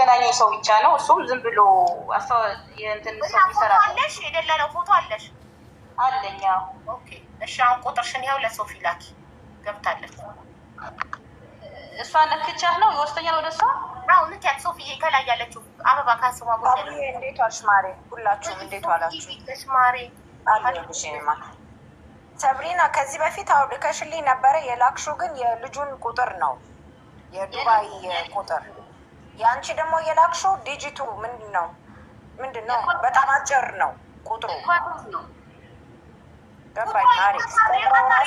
ያገናኘኝ ሰው ብቻ ነው። እሱም ዝም ብሎ የእንትን ሰው ይሰራል። አለሽ የደለለው ፎቶ አለሽ? አለኝ። ኦኬ እሺ። አሁን ቁጥርሽን ይኸው ለሶፊ ላኪ። ገብታለች። እሷ ነክቻት ነው ይወስደኛል ወደ እሷ። አዎ ንኪያት። ሶፊዬ ከላይ ያለችው አበባ ካስማ ጉዳይ ነው። እንዴት ዋልሽ ማሬ? ሁላችሁም እንዴት ዋላችሁ ማሬ? ሰብሪና ከዚህ በፊት አውልከሽልኝ ነበረ። የላክሽው ግን የልጁን ቁጥር ነው፣ የዱባይ ቁጥር። የአንቺ ደግሞ የላክሽው ዲጂቱ ምንድን ነው? በጣም አጭር ነው ቁጥሩ። ገባኝ ማሬ።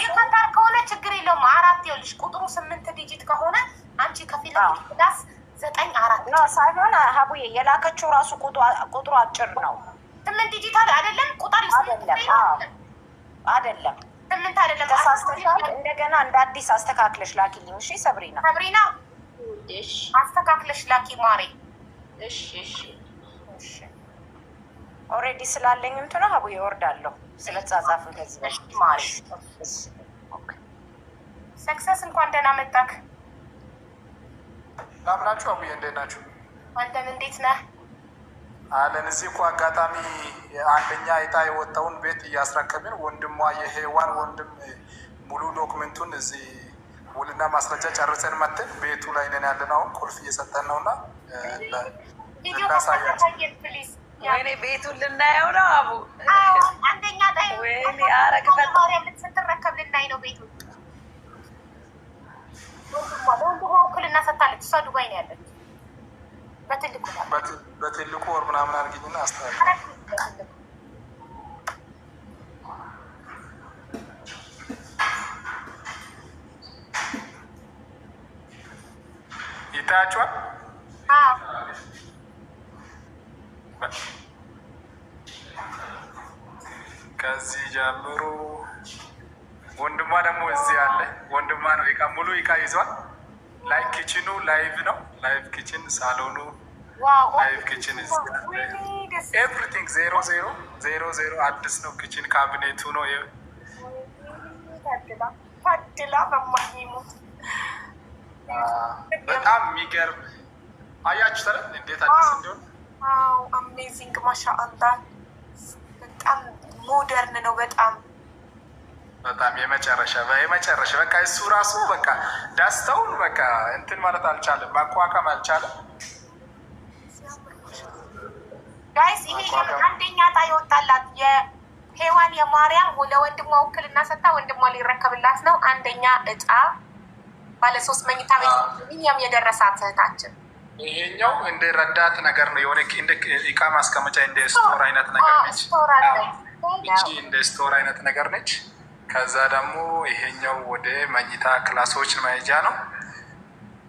የካታር ከሆነ ችግር የለውም። 4 ይኸውልሽ፣ ቁጥሩ 8 ዲጂት ከሆነ አንቺ ከፊል ዳስ 9 4 ሳይሆን ሀቡዬ የላከችው ራሱ ቁጥሩ አጭር ነው። 8 ዲጂት አይደለም ቁጥር አይደለም 8 አይደለም። ተሳስተሻል። እንደገና እንደ አዲስ አስተካክለሽ ላኪልኝ። እሺ ሰብሪና እሺ አስተካክለሽ ላኪ ማሬ። እሺ ኦልሬዲ ስላለኝ እንትን ነው ሀቡዬ እወርዳለሁ። ስለተጻጻፍን ከዚህ በፊት ማሬ። ሰክሰስ እንኳን ደህና መጣክ። ላምናችሁ አቡዬ እንዴት ናችሁ? አንተም እንዴት ነህ? አለን። እዚህ እኮ አጋጣሚ አንደኛ እጣ የወጣውን ቤት እያስረከብን ወንድሟ የሄዋን ወንድም ሙሉ ዶክመንቱን እዚህ ውልና ማስረጃ ጨርሰን መጥተን ቤቱ ላይ ነን ያለነው። አሁን ቁልፍ እየሰጠን ነውና እናሳያቸው። ወይኔ ቤቱን ልናየው ነው አቡ። አንደኛ ጣይ ወይኔ አረግፈት ማርያም ስትረከብ ልናይ ነው ቤቱ። ወንድሟ ውክልና ሰጥታለች። እሷ ዱባይ ነው ያለች። በትልቁ ወር ምናምን አድርጊኝና አስተካክል። ይታያችኋል። ከዚህ ጀምሮ ወንድሟ ደግሞ እዚህ አለ። ወንድሟ ነው ሙሉ እቃ ይዟል። ላይቭ ኪችኑ ላይቭ ነው። ላይቭ ኪችን ሳሎኑ ላይቭ ኪችን ኤቭሪቲንግ 0000 አዲስ ነው። ኪችን ካቢኔቱ ነው። በጣም የሚገርም አያችሁ ተረት እንዴት አዲስ እንዲሆን። አሜዚንግ ማሻአላህ። በጣም ሞደርን ነው። በጣም የመጨረሻ በቃ እሱ ራሱ በቃ ደስታውን በቃ እንትን ማለት አልቻለም፣ ማቋቋም አልቻለም። ጋይስ ይሄ አንደኛ እጣ የወጣላት የሄዋን የማርያም ለወንድሟ ውክልና ሰጥታ ወንድሟ ሊረከብላት ነው። አንደኛ እጣ ባለ 3 መኝታ ቤት ሚኒየም የደረሳት እህታችን። ይሄኛው እንደ ረዳት ነገር ነው። የሆነ እንደ እቃ ማስቀመጫ እንደ ስቶር አይነት ነገር ነች። እንደ ስቶር አይነት ነገር ነች። ከዛ ደግሞ ይሄኛው ወደ መኝታ ክላሶች መሄጃ ነው።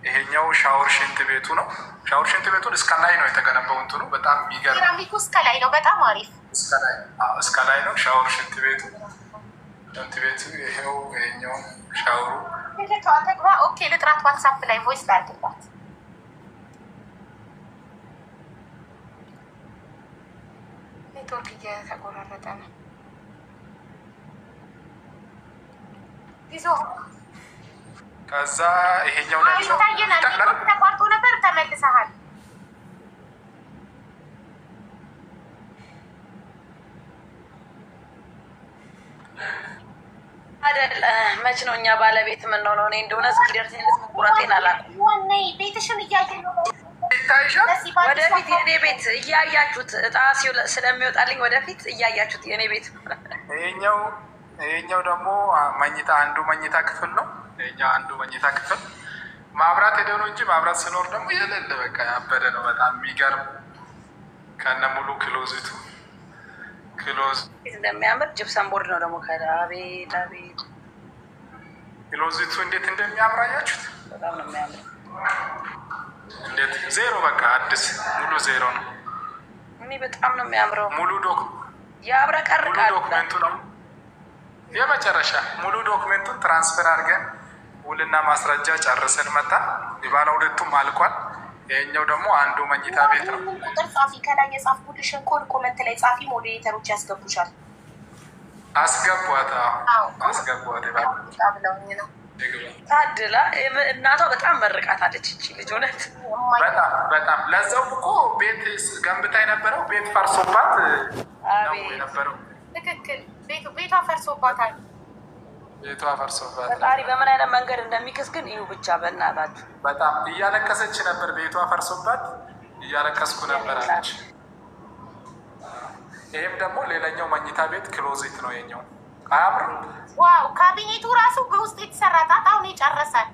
ይሄኛው ሻወር ሽንት ቤቱ ነው። ሻወር ሽንት ቤቱን እስከ ላይ ነው የተገነባው። እንትኑ በጣም የሚገርም ሴራሚኩ እስከ ላይ ነው። በጣም አሪፍ እስከ ላይ ነው። ሻወር ሽንት ቤቱ ይሄው ይሄኛው ሻወሩ ተግባ። ኦኬ ልጥራት ዋትሳፕ ላይ ቮይስ ላድርግላት። ኔትወርክ እየተቆራረጠ ነው። ከዛ ይሄኛው ተቋርጦ ነበር። ተመልሰሃል አይደል? መች ነው እኛ ባለቤት የምንሆነው? እኔ እንደሆነ እስኪደርሰኝ መቁረጤን አላውቅም። ቤትሽን እያየን ነው። ወደፊት የኔ ቤት እያያችሁት እጣ ስለሚወጣልኝ ወደፊት እያያችሁት የኔ ቤት። ይሄኛው ደግሞ መኝታ አንዱ መኝታ ክፍል ነው። ይሄኛው አንዱ መኝታ ክፍል ማብራት ሄደው ነው እንጂ ማብራት ሲኖር ደግሞ የሌለ በቃ ያበደ ነው። በጣም የሚገርም ከነ ሙሉ ክሎዚቱ እንደሚያምር ጅብሰን ቦርድ ነው ደግሞ ከአቤት አቤት ክሎዚቱ እንዴት እንደሚያምር አያችሁት? በጣም ነው የሚያምር። እንዴት ዜሮ በቃ አዲስ ሙሉ ዜሮ ነው። እኔ በጣም ነው የሚያምረው። ሙሉ ያብረቀርቃል። ዶክመንቱ ነው የመጨረሻ ሙሉ ዶክመንቱን ትራንስፈር አድርገን ውልና ማስረጃ ጨርሰን መጣ። የባለ ሁለቱም አልቋል። ይሄኛው ደግሞ አንዱ መኝታ ቤት ነው። ቁጥር ጻፊ፣ ከላይ የጻፍኩልሽን ኮድ ኮመንት ላይ ጻፊ። ሞዴሬተሮች ያስገቡሻል። አስገቧት። አስገቧት ብለውኝ ነው። ታድላ እናቷ በጣም መርቃታለች። እቺ ልጅ እውነት በጣም በጣም ለዛውም እኮ ቤት ገንብታ የነበረው ቤት ፈርሶባት ነው የነበረው። ትክክል። ቤቷ ፈርሶባታል። ቤቷ ፈርሶባት ፈጣሪ በምን አይነት መንገድ እንደሚክስ ግን ይሁ ብቻ በእናታችሁ። በጣም እያለቀሰች ነበር። ቤቷ ፈርሶባት እያለቀስኩ ነበር አለች። ይህም ደግሞ ሌላኛው መኝታ ቤት ክሎዚት ነው የኛው። አያምርም? ዋው! ካቢኔቱ ራሱ በውስጥ የተሰራ ጣጣውን ይጨርሳል።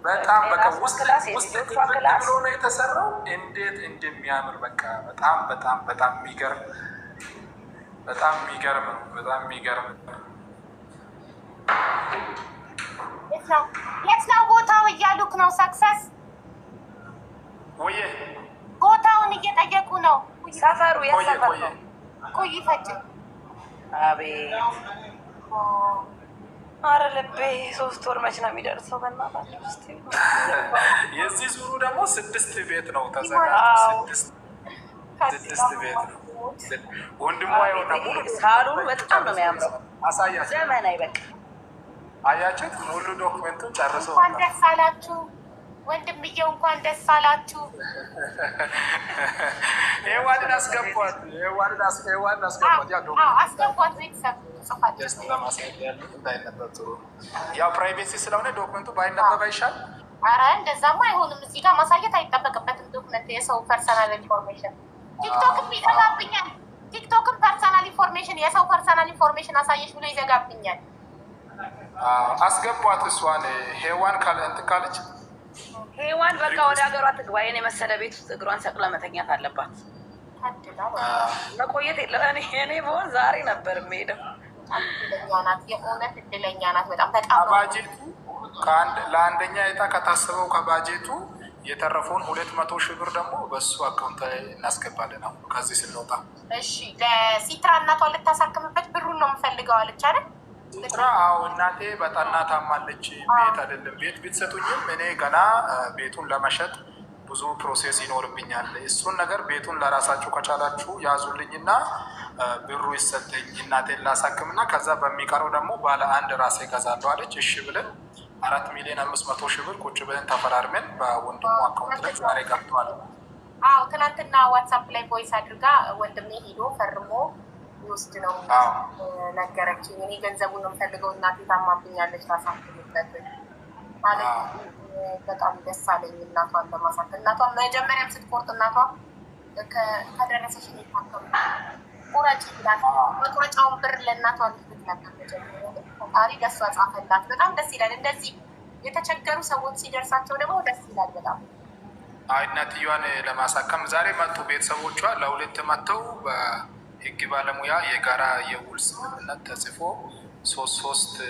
በጣም በቃ ውስጥ ብሎ ነው የተሰራው። እንዴት እንደሚያምር በቃ በጣም በጣም በጣም የሚገርም በጣም የሚገርም ነው። በጣም የሚገርም የት ነው ቦታው እያሉክ ነው? ሰክሰስ ቆየ ቦታውን እየጠየቁ ነው። ሰፈሩ የሰፈር ነው። ቆይ ፈጭ አቤት አረ ልቤ 3 ወር መች ነው የሚደርሰው? በእናታችሁ ውስጥ የዚህ ዙሩ ደግሞ 6 ቤት ነው ተዘጋጅቶ 6 ቤት ነው። ወንድሟ የሆነ ሙሉ ሳሎኑ በጣም ነው የሚያምረው። አሳያችሁ ዘመናዊ በቃ አያችሁት? ሙሉ ዶክመንቱን ጨርሰው እንኳን ደስ አላችሁ ወንድምየው፣ እንኳን ደስ አላችሁ። ኤዋንን አስገቧት፣ ኤዋንን አስገቧት። ያ ዶክመንት አስገቧት። ቤተሰብ ጽፋት ጀስት ለማሳየት ያለ እንዳይነበብ ጥሩ ነው። ያው ፕራይቬሲ ስለሆነ ዶክመንቱ ባይነበብ አይሻል? አረ እንደዛማ አይሆንም። እዚህ ጋር ማሳየት አይጠበቅበትም። ዶክመንት የሰው ፐርሰናል ኢንፎርሜሽን ቲክቶክም ይዘጋብኛል። ቲክቶክም ፐርሰናል ኢንፎርሜሽን የሰው ፐርሰናል ኢንፎርሜሽን አሳየሽ ብሎ ይዘጋብኛል። አስገቧት። እሷን ሄዋን ካለች ሄዋን በቃ ወደ ሀገሯ ትግባ። የኔ መሰለ ቤት ውስጥ እግሯን ሰቅላ መተኛት አለባት። መቆየት የለ እኔ በሆን ዛሬ ነበር የምሄደው። እድለኛ ናት፣ የእውነት እድለኛ ናት። በጣም ከባጀቱ ለአንደኛ እጣ ከታሰበው ከባጀቱ የተረፈውን 200 ሺህ ብር ደግሞ በእሱ አካውንት እናስገባለን። አሁን ከዚህ ስንወጣ እሺ። ለሲትራ እናቷ ልታሳክምበት ብሩን ነው የምፈልገው አለች አይደል? ሲትራ አዎ፣ እናቴ በጠና ታማለች። ቤት አይደለም ቤት ብትሰጡኝም እኔ ገና ቤቱን ለመሸጥ ብዙ ፕሮሴስ ይኖርብኛል። እሱን ነገር ቤቱን ለራሳችሁ ከቻላችሁ ያዙልኝና ብሩ ይሰጠኝ እናቴን ላሳክምና ከዛ በሚቀረው ደግሞ ባለ አንድ ራሴ እገዛለሁ አለች። እሺ ብለን 4,500,000 ብር ቁጭ ብለን ተፈራርመን በወንድሙ አካውንት ላይ ዛሬ ገብቷል። አዎ ትናንትና ዋትሳፕ ላይ ቮይስ አድርጋ ወንድሜ ሄዶ ፈርሞ ይወስድ ነው ነገረችኝ። እኔ ገንዘቡን ነው የምፈልገው እናቴ ታማብኛለች ታሳክምበት ማለት በጣም ደስ አለኝ። እናቷን ለማሳከም እናቷን መጀመሪያም ስትቆርጥ እናቷ ከደረሰሽ ታከም ቁረጭ ይላል። መቁረጫውን ብር ለእናቷ ልትልክ ነበር መጀመሪያ። ፈጣሪ ደስ ጻፈላት። በጣም ደስ ይላል። እንደዚህ የተቸገሩ ሰዎች ሲደርሳቸው ደግሞ ደስ ይላል በጣም። እናትየዋን ለማሳከም ዛሬ መጡ ቤተሰቦቿ ለሁለት መጥተው በህግ ባለሙያ የጋራ የውል ስምምነት ተጽፎ 3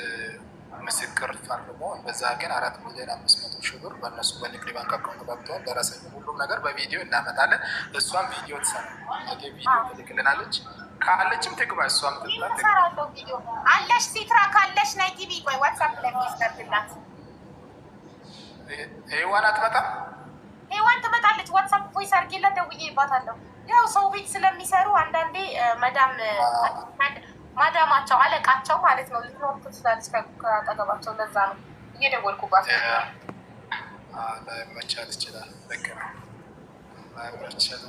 ምስክር ፈርሞ በዛ ግን 4,500,000 ብር በእነሱ በንግድ ባንክ አካውንት ገብተዋል። ደረሰኝ ሁሉም ነገር በቪዲዮ እናመጣለን። እሷም ቪዲዮ ትሰራለች፣ ቪዲዮ ትልክልናለች። ካለችም ትግባ፣ እሷም ትሰራለች ቪዲዮ አለሽ። ሲትራ ካለሽ ናይ ቲቪ ቆይ ዋትሳፕ ላይ ሚስተርላት ሄዋን አትመጣም? ሄዋን ትመጣለች። ዋትሳፕ ቮይስ አድርጌላት ደውዬባታለሁ። ያው ሰው ቤት ስለሚሰሩ አንዳንዴ ማዳማቸው አለቃቸው ማለት ነው ልትኖር ትችላለች ከአጠገባቸው። ለዛ ነው እየደወልኩባት። መቻል ይችላል። ልክ ነው።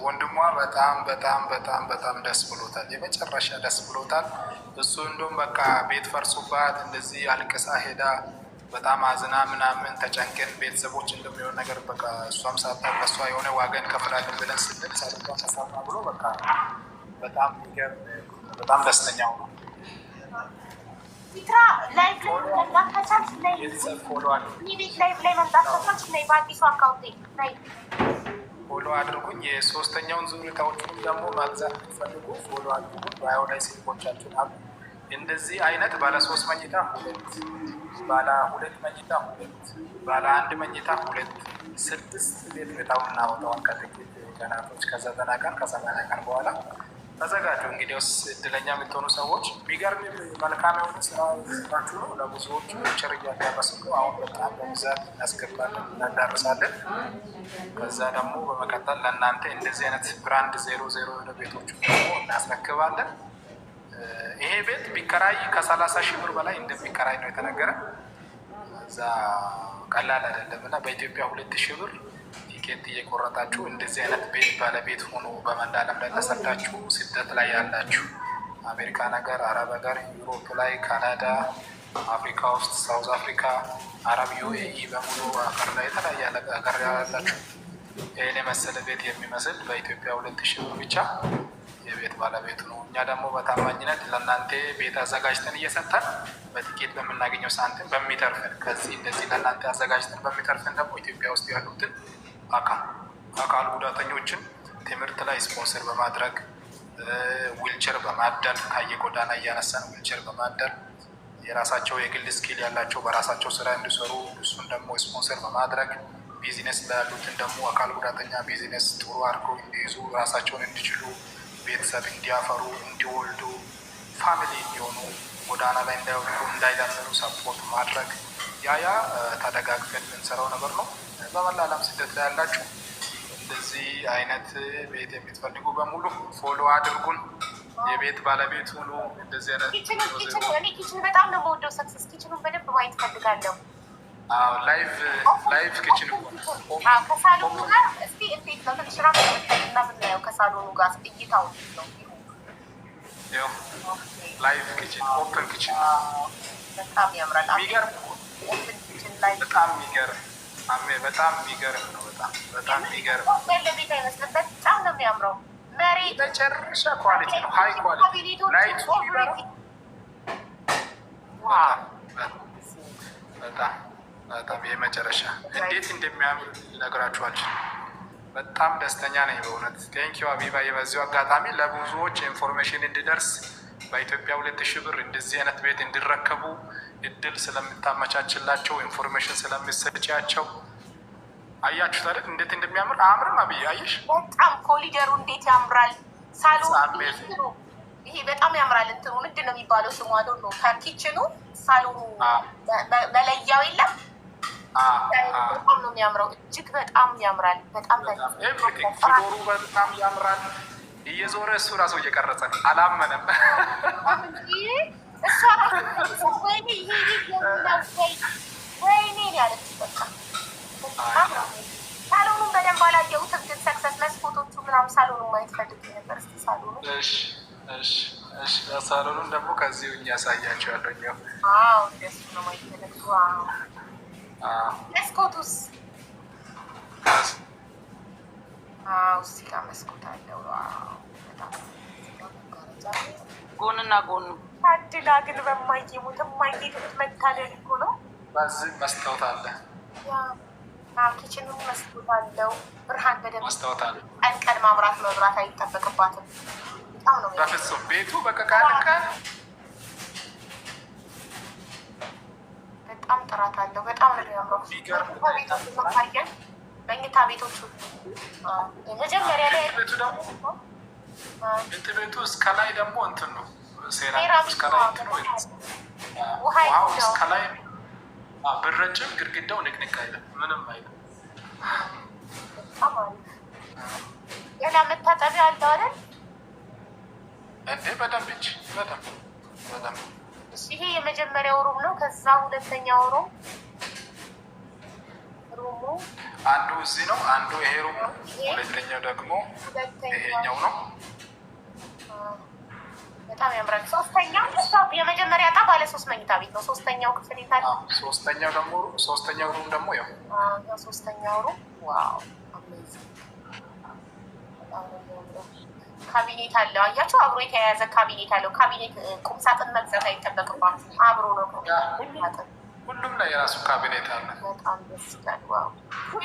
ወንድሟ በጣም በጣም በጣም በጣም ደስ ብሎታል። የመጨረሻ ደስ ብሎታል። እሱ እንደውም በቃ ቤት ፈርሶባት እንደዚህ አልቅሳ ሄዳ በጣም አዝና ምናምን ተጨንቀን ቤተሰቦች እንደሚሆን ነገር በቃ እሷም ሳታውቅ እሷ የሆነ ዋጋ እንከፍላለን ብለን ስንል ሳልባ ተሳማ ብሎ በቃ በጣም የሚገርም በጣም ደስተኛው ነው። ሲትራ ላይቭ ላይ መምጣት ከቻልሽ ላይቭ ላይ መምጣት ከቻልሽ በአዲሱ አካውንቴ ፎሎ አድርጉኝ። የሶስተኛውን ዙር እቃዎቹንም ደግሞ ማግዛት የምትፈልጉ ፎሎ አድርጉኝ። ባዮ ላይ ስልኮቻችን አሉ። እንደዚህ አይነት ባለ 3 መኝታ 2፣ ባለ 2 መኝታ 2፣ ባለ 1 መኝታ 2፣ 6 ቤት እጣውን እናወጣዋል ከጥቂት ቀናቶች ከ90 ቀን ከ80 ቀን በኋላ ተዘጋጁ። እንግዲያውስ እድለኛ የምትሆኑ ሰዎች የሚገርም መልካም የሆነ ስራ ስራችሁ ነው። ለብዙዎቹ ቸር እያዳረስ ነው። አሁን በጣም በብዛት እናስገባለን እናዳርሳለን። ከዛ ደግሞ በመቀጠል ለእናንተ እንደዚህ አይነት ብራንድ 00 የሆነ ቤቶቹ ደግሞ እናስረክባለን። ይሄ ቤት ቢከራይ ከ30 ሺህ ብር በላይ እንደሚከራይ ነው የተነገረ። እዛ ቀላል አይደለም እና በኢትዮጵያ 2000 ብር ቲኬት እየቆረጣችሁ እንደዚህ አይነት ቤት ባለቤት ሆኖ በመላ ዓለም ላይ ተሰዳችሁ ስደት ላይ ያላችሁ አሜሪካ ነገር፣ አረብ ሀገር፣ ዩሮፕ ላይ፣ ካናዳ፣ አፍሪካ ውስጥ ሳውዝ አፍሪካ፣ አረብ፣ ዩኤኢ በሙሉ ሀገር ላይ የተለያየ ሀገር ያላችሁ ይህን የመሰለ ቤት የሚመስል በኢትዮጵያ 2000 ብር ብቻ የቤት ባለቤቱ ነው። እኛ ደግሞ በታማኝነት ለእናንተ ቤት አዘጋጅተን እየሰጠን በቲኬት በምናገኘው ሳንቲም በሚተርፍን ከዚህ እንደዚህ ለእናንተ አዘጋጅተን በሚተርፍን ደግሞ ኢትዮጵያ ውስጥ ያሉትን አካል ጉዳተኞችን ትምህርት ላይ ስፖንሰር በማድረግ ዊልቸር በማደል ከየጎዳና እያነሳን ዊልቸር በማደል የራሳቸው የግል ስኪል ያላቸው በራሳቸው ስራ እንዲሰሩ እሱን ደግሞ ስፖንሰር በማድረግ ቢዝነስ ላይ ያሉትን ደግሞ አካል ጉዳተኛ ቢዝነስ ጥሩ አድርገው እንዲይዙ ራሳቸውን እንዲችሉ ቤተሰብ እንዲያፈሩ እንዲወልዱ ፋሚሊ እንዲሆኑ ጎዳና ላይ እንዳይወድቁ እንዳይለምኑ ሰፖርት ማድረግ ያ ተደጋግፈን የምንሰራው ነገር ነው። በመላ ዓለም ስደት ላይ ያላችሁ እንደዚህ አይነት ቤት የምትፈልጉ በሙሉ ፎሎ አድርጉን። የቤት ባለቤት ሁሉ እንደዚህ አይነት ኪችን በጣም ነው የምወደው። ሰክሰስ ኪችኑን በደንብ ማየት ፈልጋለሁ። ላይቭ ኪችን ከሳሎኑ ጋር እስኪ እንዴት ነው ትንሽ ራ እና ምናየው ከሳሎኑ ጋር እይታው ነው። ላይቭ ኪችን ኦፕን ኪችን በጣም ያምራል። የሚገርም በጣም የሚገርም በጣም የሚገርም ነው። በጣም የሚገርም ቤት አይመስልም። በጣም ነው የሚያምረው። መሬት መጨረሻ ኳሊቲ ነው። ሃይ ኳሊቲ ላይት በጣም የመጨረሻ እንዴት እንደሚያምር ልነግራችኋል። በጣም ደስተኛ ነኝ በእውነት ቴንኪው አቢባ። በዚሁ አጋጣሚ ለብዙዎች ኢንፎርሜሽን እንዲደርስ በኢትዮጵያ 2000 ብር እንደዚህ አይነት ቤት እንዲረከቡ እድል ስለምታመቻችላቸው ኢንፎርሜሽን ስለምሰጪያቸው አያችሁ ታዲያ እንዴት እንደሚያምር አምርም አብይ አየሽ። በጣም ኮሊደሩ እንዴት ያምራል። ሳሎኑ ይሄ በጣም ያምራል። እንትኑ ምንድን ነው የሚባለው ስሙ አይደል ነው። ከኪችኑ ሳሎኑ መለያው የለም። በጣም ነው የሚያምረው። እጅግ በጣም ያምራል። በጣም ፍሎሩ በጣም ያምራል። እየዞረ እሱ ራሱ እየቀረጸ ነው። አላመነም። ወይኔ ያለች በቃ ሳሎኑን በደንብ አላየሁትም፣ ግን ሰክሰስ መስኮቶቹ ምናምን ሳሎኑን ማየት ፈልጌ ነበር። እስኪ ሳሎኑ ሳሎኑን ደግሞ ከዚሁ እያሳያቸዋለሁ። እንደሱ ነው ማየት ፈለግ። መስኮቱስ እዚህ ጋር መስኮት አለው። ጎንና ጎኑ ታድላ ግን በማይሙት የማይሄድ መታደል እኮ ነው። በዚህ መስታወት አለ። ኪችኑ መስኮት አለው። ብርሃን በደንብ መስታወት አለ። ቀን መብራት አይጠበቅባትም። በጣም ነው በፍጹም ቤቱ በቀቃልካ በጣም ጥራት አለው። በጣም ነው የሚያምረው። መኝታ ቤቶቹ መጀመሪያ ላይ ቤቱ ቤቱ እስከ ላይ ደግሞ እንትን ነው ሴራሚክ እስከ ላይ እንትን ነው ውሃው እስከ ላይ ብረጭም ግድግዳው ንቅንቅ አይልም፣ ምንም አይልም። ሌላ መታጠቢያ አለው አይደል እንዴ? በደንብ እንጂ በደንብ ይሄ የመጀመሪያው ሩም ነው። ከዛ ሁለተኛው ሩሙ አንዱ እዚህ ነው፣ አንዱ ይሄ ሩም ነው። ሁለተኛው ደግሞ ይሄኛው ነው። በጣም ያምራል። ሶስተኛው የመጀመሪያ ዕጣ ባለ 3 መኝታ ቤት ነው። ሶስተኛው ክፍል ይታል። ሶስተኛው ሩም ደግሞ ያው ሶስተኛው ሩም ዋው ካቢኔት አለው። አያቸው አብሮ የተያያዘ ካቢኔት አለው። ካቢኔት ቁም ሳጥን መግዛት አይጠበቅባትም። አብሮ ነው ሁሉም ላይ የራሱ ካቢኔት አለ። በጣም ደስ ይላል። ዋው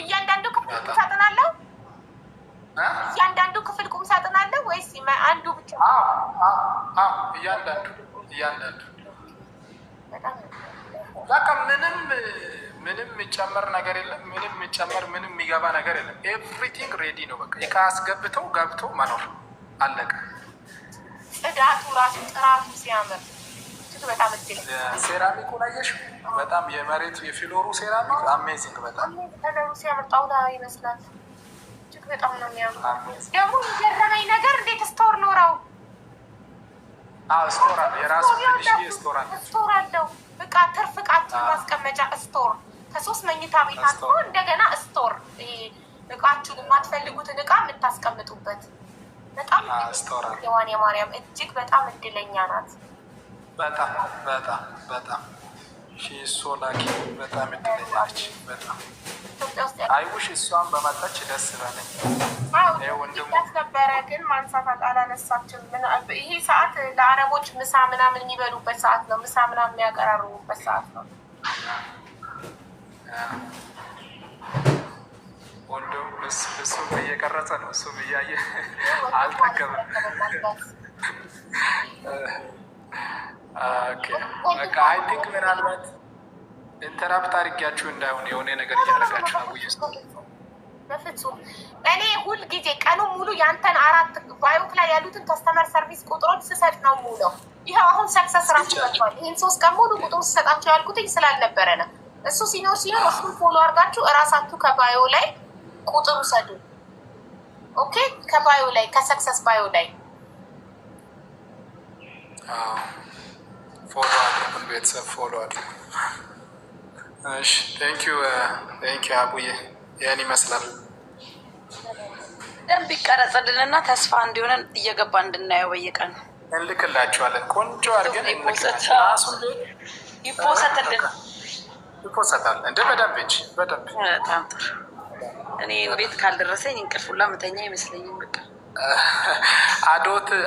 እያንዳንዱ ክፍል ቁም ሳጥን አለው። እያንዳንዱ ክፍል ቁም ሳጥን አለው ወይስ አንዱ ብቻ? እያንዳንዱ በቃ ምንም የሚጨመር ነገር የለም። ምንም የሚጨመር ምንም የሚገባ ነገር የለም። ኤቭሪቲንግ ሬዲ ነው። በቃ እቃ አስገብተው ገብቶ መኖር አለቀ። ጽዳቱ ራሱ ጥራቱ ሲያምር በጣም ሴራሚኩ ላየሽ በጣም የመሬቱ የፍሎሩ ሴራሚክ አሜዚንግ በጣም ሲያምር ጣውላ ይመስላል። እጅግ በጣም ነው የሚያምር። ደግሞ የገረመኝ ነገር እንዴት ስቶር ኖረው ስቶር አለ፣ የራሱ ትንሽ ስቶር አለ። ስቶር አለው እቃ ትርፍ እቃችሁን ማስቀመጫ ስቶር ከ3 መኝታ ቤት አልፎ እንደገና ስቶር እቃችሁን የማትፈልጉትን እቃ የምታስቀምጡበት በጣም ስቶር አለ። ሔዋን የማርያም እጅግ በጣም እድለኛ ናት። በጣም በጣም በጣም ላኪ በጣም እድለኛ ነች። በጣም አይውሽ እሷን በመጣች ደስ ባለኝ። ነበረ ግን ማንሳት አላነሳችም። ይሄ ሰዓት ለአረቦች ምሳ ምናምን የሚበሉበት ሰዓት ነው። ምሳ ምናምን የሚያቀራርቡበት ሰዓት ነው። ወንድም እሱም እየቀረጸ ነው። እሱም እያየ አልጠገበም። በቃ አይ ቲንክ ምናልባት ኢንተራፕት አድርጊያችሁ እንዳይሆን የሆነ ነገር እያደረጋችሁ ነው። በፍጹም እኔ ሁል ጊዜ ቀኑ ሙሉ ያንተን 4 ባዮት ላይ ያሉትን ከስተመር ሰርቪስ ቁጥሮች ስሰጥ ነው ሙሉ። ይኸው አሁን ሰክሰስ ራሱ መጥቷል። ይህን 3 ቀን ሙሉ ቁጥሩን ስሰጣቸው ያልኩትኝ ስላልነበረ ነው። እሱ ሲኖር እሱን ፎሎ አድርጋችሁ እራሳችሁ ከባዮ ላይ ቁጥር ውሰዱ። ኦኬ፣ ከባዮ ላይ ከሰክሰስ ባዮ ላይ ፎሎ አድርጉን፣ ቤተሰብ ፎሎ አድርጉ። እሺ፣ ቴንኪዩ አቡዬ። ያን ይመስላል። ደንብ ይቀረጽልንና ተስፋ እንዲሆነን እየገባ እንድናየው በየቀኑ እንልክላችኋለን። ቆንጆ አድርገን ይፖሰታል። እንደ በደንብ እንጂ በደንብ በጣም ጥሩ። እኔ ቤት ካልደረሰኝ እንቅልፍ ሁላ መተኛ አይመስለኝም። በቃ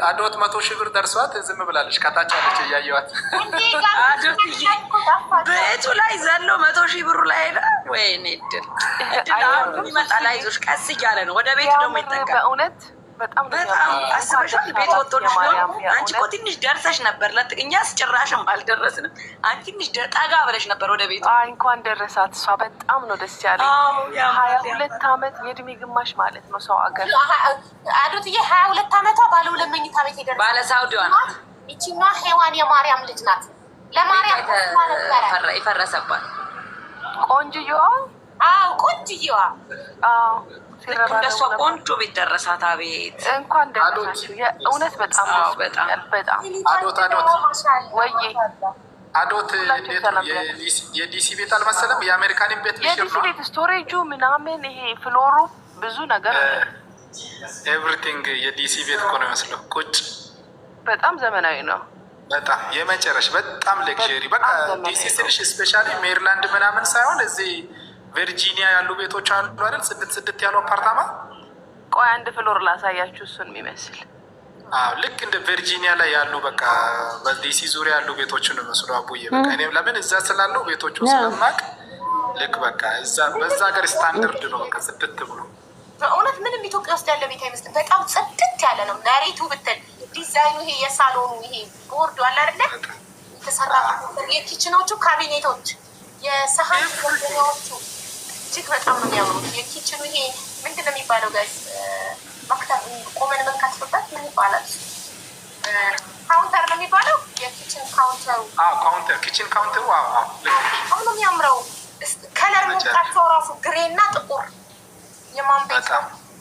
አዶት 100 ሺህ ብር ደርሷት ዝም ብላለች። ከታች አለች እያየዋት። ቤቱ ላይ ዘሎ 100 ሺህ ብሩ ላይ ሄደ። ወይኔ እድል ይመጣል። አይዞሽ፣ ቀስ እያለ ነው። ወደ ቤቱ ደግሞ ይጠጋል። በእውነት በጣም አስበሻል። ቤት ወጥቶልሽ ነው። አንቺ እኮ ትንሽ ደርሰሽ ነበር። ለጥቅኛስ ጭራሽም አልደረስንም። አንቺ ትንሽ ጠጋ ብለሽ ነበር ወደ ቤቱ። እንኳን ደረሳት። እሷ በጣም ነው ደስ ያለኝ። 22 ዓመት የእድሜ ግማሽ ማለት ነው ሰው አገር አዶትዬ 22 ዓመቷ ባለ 2 መኝታ ቤት ሄደር ባለ ሳውዲዋ ናት። ይቺኛዋ ሔዋን የማርያም ልጅ ናት። ለማርያም የፈረሰባት ቆንጅየዋ። አዎ ቆንጅየዋ። አዎ እንደሷ ቆንጆ ቤት ደረሳት። አቤት እንኳን ደረሳችሁ። የእውነት በጣም በጣም በጣም ወይ አዶት እንዴት ነው? የዲሲ ቤት አልመሰለም? የአሜሪካንን ቤት የዲሲ ቤት ስቶሬጁ ምናምን ይሄ ፍሎሩ ብዙ ነገር ኤቭሪቲንግ የዲሲ ቤት እኮ ነው ይመስለው። ቁጭ በጣም ዘመናዊ ነው። በጣም የመጨረሻ በጣም ሌክዠሪ። በቃ ዲሲ ስልሽ ስፔሻሊ ሜሪላንድ ምናምን ሳይሆን እዚህ ቨርጂኒያ ያሉ ቤቶች አሉ አይደል? ጽድት ያሉ አፓርታማ። ቆይ አንድ ፍሎር ላሳያችሁ እሱን የሚመስል። ልክ እንደ ቨርጂኒያ ላይ ያሉ በቃ በዲሲ ዙሪያ ያሉ ቤቶችን ነው መስሎ አቡዬ። በቃ እኔም ለምን እዛ ስላለው ቤቶቹ ስለማቅ ልክ በቃ እዛ በዛ ሀገር ስታንዳርድ ነው በቃ ጽድት ብሎ። በእውነት ምንም ኢትዮጵያ ውስጥ ያለ ቤት አይመስልም። በጣም ጽድት ያለ ነው። መሬቱ ብትል ዲዛይኑ፣ ይሄ የሳሎኑ ይሄ ቦርዱ አለ አይደለ? የተሰራ የኪችኖቹ ካቢኔቶች፣ የሰሃን ገንዘኛዎቹ እጅግ በጣም ነው የሚያምሩት። የኪችኑ ይሄ ምንድን ነው የሚባለው ጋይስ? ቆመን መንካትበት ምን ይባላል? ካውንተር ነው የሚባለው። የኪችን ካውንተሩ ኪችን ካውንተሩ በጣም ነው የሚያምረው። ከለር መጣቸው ራሱ ግሬ እና ጥቁር የማንቤት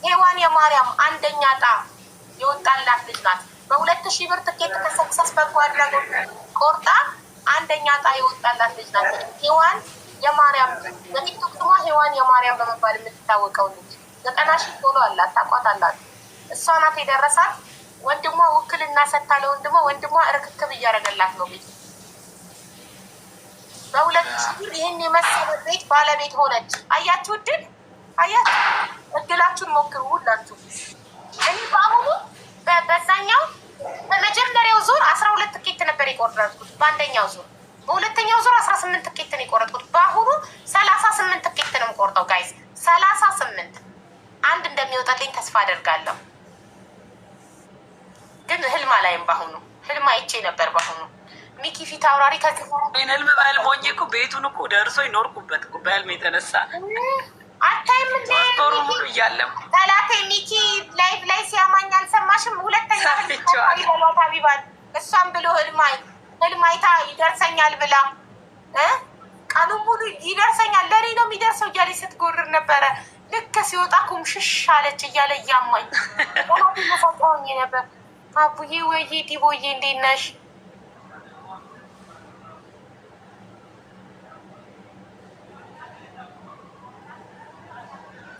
ሔዋን የማርያም አንደኛ ዕጣ የወጣላት ልጅ ናት። በ2000 ብር ትኬት ከሰክሰስ በጎ አድራጎት ቆርጣ አንደኛ ዕጣ የወጣላት ልጅ ናት። ሔዋን የማርያም በቲክቶክ ስሟ ሔዋን የማርያም በመባል የምትታወቀው ልጅ 90 ሺህ ፎሎ አላት። ታውቋታላት? እሷ ናት የደረሳት። ወንድሟ ውክልና ሰጥታ ለወንድሟ ርክክብ እያደረገላት ነው ቤት። በ2000 ብር ይህን የመሰለ ቤት ባለቤት ሆነች። አያችሁ እድል፣ አያችሁ እድላችሁን ሞክሩ ሁላችሁ። እኔ በአሁኑ በዛኛው በመጀመሪያው ዙር 12 ትኬት ነበር የቆረጥኩት በአንደኛው ዙር። በሁለተኛው ዙር 18 ትኬት ነው የቆረጥኩት። በአሁኑ 38 ትኬት ነው የምቆርጠው ጋይስ። 38 አንድ እንደሚወጣልኝ ተስፋ አደርጋለሁ። ግን ህልም አላይም። በአሁኑ ህልም አይቼ ነበር። በአሁኑ ሚኪ ፊት አውራሪ ከዚህ ህልም በህልሞኝ እኮ ቤቱን እኮ ደርሶ ይኖርኩበት እኮ በህልም የተነሳ አታይም እንዴ? ጦሩ ሙሉ እያለም ጠላቴ ሚኪ ላይቭ ላይ ሲያማኝ አልሰማሽም? ሁለተኛ ይበሏት ሀቢባል እሷም ብሎ ህልማይታ ይደርሰኛል ብላ ቀኑ ሙሉ ይደርሰኛል ለኔ ነው የሚደርሰው እያለች ስትጎርር ነበረ። ልክ ሲወጣ ኩምሽሽ አለች እያለ እያማኝ ጠላት መሰጠውኝ ነበር። አቡዬ ወይዬ ዲቦዬ እንዴት ነሽ?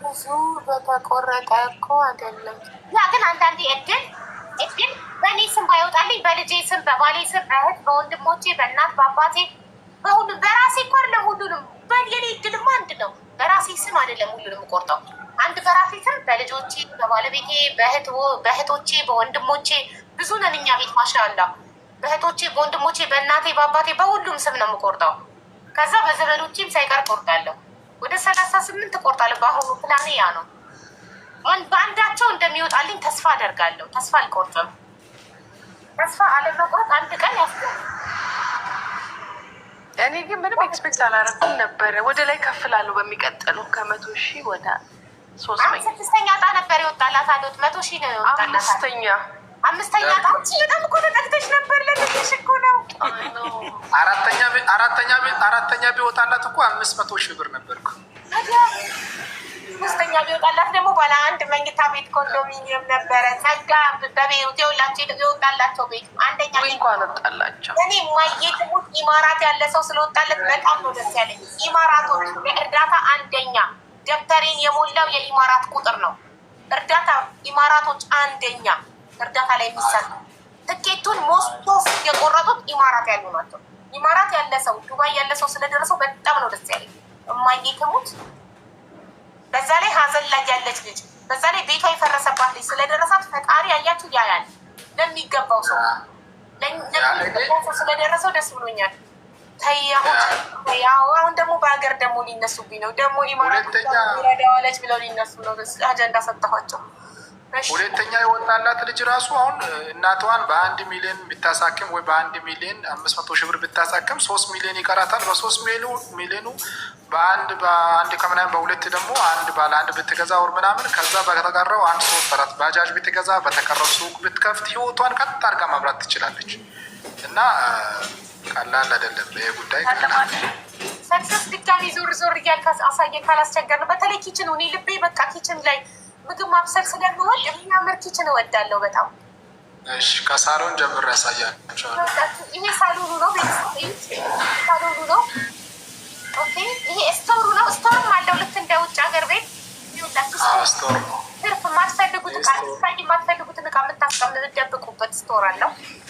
ብዙ በተቆረጠ እኮ አይደለም። ያ ግን አንዳንዴ እድል በእኔ ስም ባይወጣልኝ በልጄ ስም፣ በባሌ ስም፣ በእህት በወንድሞቼ፣ በእናት በአባቴ፣ በሁሉም በራሴ እኮ አይደለም ሁሉንም የኔ እድልማ አንድ ነው። በራሴ ስም አይደለም ሁሉንም ቆርጠው አንድ በራሴ ስም በልጆቼ፣ በባለቤቴ፣ በእህቶቼ፣ በወንድሞቼ ብዙ ነን እኛ ቤት ማሻአላ። በእህቶቼ፣ በወንድሞቼ፣ በእናቴ፣ በአባቴ በሁሉም ስም ነው የምቆርጠው። ከዛ በዘመዶቼም ሳይቀር ቆርጣለሁ። ወደ 38 ቆርጣለሁ። በአሁኑ ፕላኔ ያ ነው። በአንዳቸው እንደሚወጣልኝ ተስፋ አደርጋለሁ። ተስፋ አልቆርጥም። ተስፋ አለመቁረጥ አንድ ቀን ያስገኛል። እኔ ግን ምንም ኤክስፔክት አላረኩም ነበረ። ወደ ላይ ከፍላለሁ በሚቀጥሉ ከ100,000 ወደ 6ኛ ዕጣ ነበር የወጣላት አሉት። 100,000 ነው የወጣላት። 5ኛ ዕጣ በጣም እኮ ተጠቅተሽ ነበር። ለትንሽ እኮ ነው። አራተኛ ቢወጣላት እኮ 500,000 ብር ነበርኩ። 5ኛ ቢወጣላት ደግሞ ባለ 1 መኝታ ቤት ኮንዶሚኒየም ነበረ። ጸጋ በቤት የወጣላቸው ቤት አንደኛ እንኳን ወጣላቸው። እኔ ማየት ሙት ኢማራት ያለ ሰው ስለወጣለት በጣም ነው ደስ ያለኝ። ኢማራቶች እርዳታ አንደኛ ደብተሬን የሞላው የኢማራት ቁጥር ነው። እርዳታ ኢማራቶች አንደኛ እርዳታ ላይ የሚሰጥ ትኬቱን ሞስቶስ የቆረጡት ኢማራት ያሉ ናቸው። ኢማራት ያለ ሰው ዱባይ ያለ ሰው ስለደረሰው በጣም ነው ደስ ያለኝ። እማዬ ትሙት በዛ ላይ ሀዘን ላይ ያለች ልጅ በዛ ላይ ቤቷ የፈረሰባት ልጅ ስለደረሳት ፈጣሪ አያችሁ ያያል። ለሚገባው ሰው ስለደረሰው ደስ ብሎኛል። አሁን ደግሞ በሀገር ደግሞ ሊነሱብኝ ነው። ደግሞ ኢማራት ረዳዋለች ብለው ሊነሱ ነው። አጀንዳ ሰጠኋቸው። ሁለተኛ የወጣላት ልጅ ራሱ አሁን እናቷን በ1 ሚሊዮን ብታሳክም ወይ በ1,500,000 ብር ብታሳክም 3 ሚሊዮን ይቀራታል። በ3 ሚሊዮኑ በአንድ ከምናምን በሁለት ደግሞ አንድ ባለ አንድ ብትገዛ ወር ምናምን ከዛ በተቀረው 1-3-4 ባጃጅ ብትገዛ በተቀረው ሱቅ ብትከፍት ህይወቷን ቀጥ አድርጋ መብራት ትችላለች። እና ቀላል አይደለም ይሄ ጉዳይ። ሰክሰስ ድጋሚ ዞር እያልክ አሳየ ካላስቸገር ነው። በተለይ ኪችን እኔ ልቤ በቃ ኪችን ላይ ምግብ ማብሰል ስለምወድ የሚያምር ኪችን እወዳለሁ በጣም። እሺ ከሳሎን ጀምሮ ያሳያቸዋል። ይሄ ሳሎኑ ነው። ሳሎኑ ነው። ኦኬ ይሄ ስቶሩ ነው። ስቶርም አለው ልክ እንደ ውጭ ሀገር ቤት ስቶር ነው። ትርፍ የማትፈልጉት እቃ የማትፈልጉትን እቃ የምታስቀምጡበት ስቶር አለው።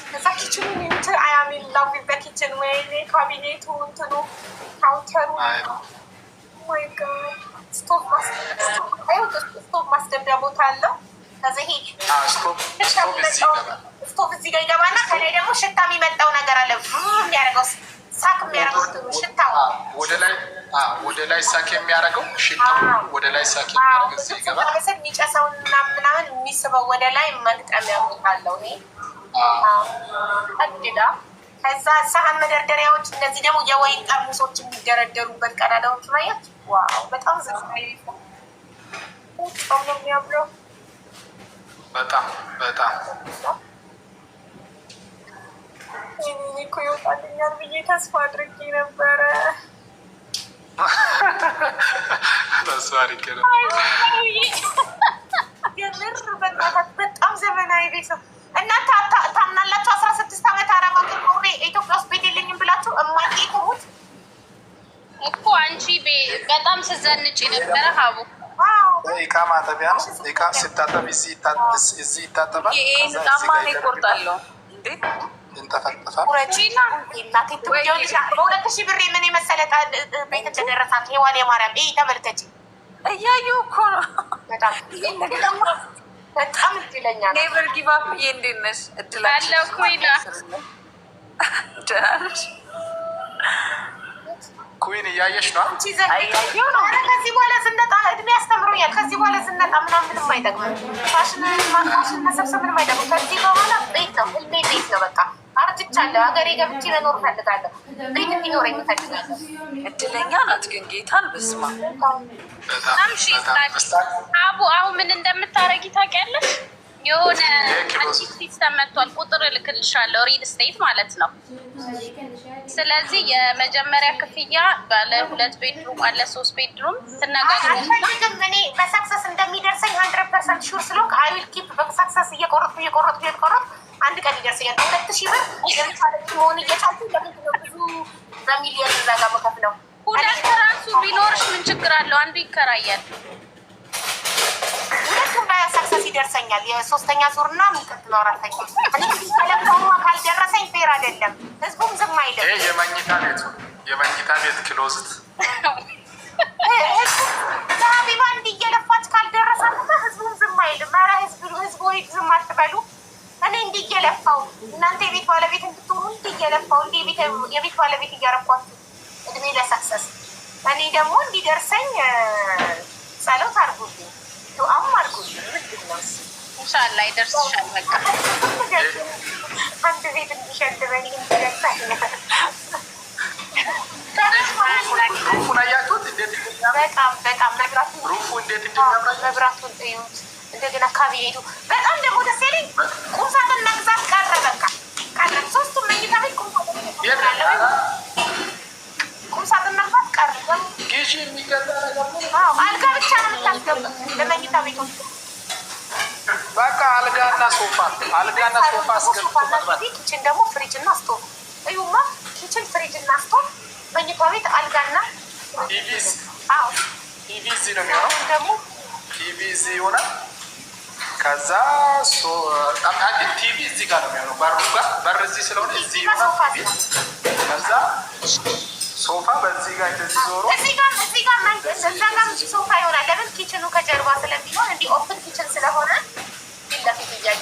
ከዛ ኪችኑ እንትን አያሚን ላቪ በኪችን ወይ ካቢኔቱ እንትኑ ካውንተሩ ወይ ስቶቭ ማስገቢያ ቦታ አለው። ከዛ ይሄ ስቶቭ እዚህ ጋር ይገባና ከላይ ደግሞ ሽታ የሚመጣው ነገር አለ። የሚያደርገው ሳክ የሚያደርገው ሽታው ወደ ላይ ሳክ የሚያደርገው ሽታው ወደ ላይ ሳክ የሚያደርገው እዚህ ይገባል። የሚጨሰውን ምናምን የሚስበው ወደ ላይ መግጠሚያ ቦታ አለው። ይሄ አድጋ ከዛ ሳህን መደርደሪያዎች፣ እነዚህ ደግሞ የወይን ጠርሙሶች የሚደረደሩበት ቀዳዳዎች ማየት ዋው በጣም ዘመናዊ ነው የሚያምረው። በጣም እኮ ይወጣልኛል ብዬ ተስፋ አድርጌ ነበረ። የምር በጣም ዘመናዊ ቤት ነው። እናንተ ታምናላችሁ? 16 ዓመት አረብ ሀገር ኖሬ ኢትዮጵያ ውስጥ ቤት የለኝም ብላችሁ እማይሙት እኮ አንቺ በጣም ስዘንጭ ነበረ። ሀቡ እቃ ማጠቢያ ነው። እቃ ሲታጠብ እዚህ ይታጠባል። ጣማኔ ይቆርጣለሁ እንዴ ይንጠፈጠፋል። በ2,000 ብር ምን የመሰለ ቤት ተደረሳት። ሔዋን የማርያም ይህ ተመልከች። እያየሁ እኮ ነው። በጣም እድለኛ ነው። ኔቨር ጊቭ አፕ። እንዴት ነሽ? ባለው ኮይና ኩዊን እያየሽ ነው። ከዚህ በኋላ ዝነጣ እድሜ ያስተምሮኛል። ከዚህ በኋላ ዝነጣ ምናምን ምንም አይጠቅምም። ፋሽን መሰብሰብ ምንም አይጠቅም። ከዚህ በኋላ ቤት ነው፣ ህልሜ ቤት ነው። በቃ አርጅቻለሁ። ሀገሬ ገብቼ መኖር እፈልጋለሁ። ቤት እንዲኖረኝ እፈልጋለሁ። እድለኛ ናት ግን ጌታን በስማ አቡ አሁን ምን እንደምታረጊ ታውቂያለሽ? የሆነ አንቺ ሲስተም መጥቷል። ቁጥር እልክልሻለሁ። ሪል ስቴት ማለት ነው። ስለዚህ የመጀመሪያ ክፍያ ባለ 2 ቤድሩም አለ 3 ቤድሩም ትነጋገሩ። እኔ በሰክሰስ እንደሚደርሰኝ 100% ሹር ስለሆንኩ አይ ዊል ኪፕ በሰክሰስ እየቆረጥኩ ቀን ይደርሰኛል። 2000 ብር የምታለች መሆን እየቻልኩ ለምንድን ነው ብዙ በሚሊዮን እዛ ጋር መከፍለው? ሁለት ራሱ ቢኖርሽ ምን ችግር አለው? አንዱ ይከራያል። ሁለቱም ላይ ሰክሰስ ይደርሰኛል። የሶስተኛ ዙር እና የሚቀጥለው አራተኛ እኔ ተለቆማ ካልደረሰኝ ፌር አይደለም። ህዝቡም ዝም አይልም። ይሄ የመኝታ ቤት ክሎዝት ሀቢባ እንዲህ እየለፋች ካልደረሳት ህዝቡም ዝም አይልም። ኧረ ህዝቡ ዝም አትበሉ። እኔ እንዲህ እየለፋው እናንተ የቤት ባለቤት እንድትሆኑ እንዲህ እየለፋው እንዲህ የቤት ባለቤት እያረኳችሁ እድሜ ለሰክሰስ እኔ ደግሞ እንዲደርሰኝ ጸሎት አድርጉልኝ፣ ዱዓም አድርጉልኝ። ምንድን ነው ኢንሻላህ ይደርስሻል። በቃ አንድ ቤት እንዲሸልበኝ እንዲደርሳል። ሩፉን አያችሁት? በጣም መብራቱን እዩት። እንደገና ካቢኔቱ በጣም ደግሞ ደስ ያለኝ ቁምሳጥን መግዛት ቀረ። በቃ ቀረ። ሶስቱም መኝታ ቤት ቁምሳጥን መግዛት ቀረ። አልጋ ብቻ ነው የምታስገባ ለመኝታ ቤቶች። በቃ አልጋና ሶፋ ኪችን ደግሞ ፍሪጅ እና ስቶቭ እዩማ። ኪችን ፍሪጅ እና ስቶቭ፣ መኝታ ቤት አልጋና ቲቪ እዚህ ነው የሚሆነው። ደግሞ ቲቪ እዚህ ይሆናል። ከዛ ቲቪ እዚህ ጋር ነው የሚሆነው። በር እዚህ ስለሆነ እዚህ ይሆናል። ከዛ ሶፋ በዚህ ጋር እንደዚህ ዞሮ እዚህ ጋር ሶፋ ይሆናል። ለምን ኪችኑ ከጀርባ ስለሚሆን እንዲህ ኦፕን ኪችን ስለሆነ ፊትለፊት እያዩ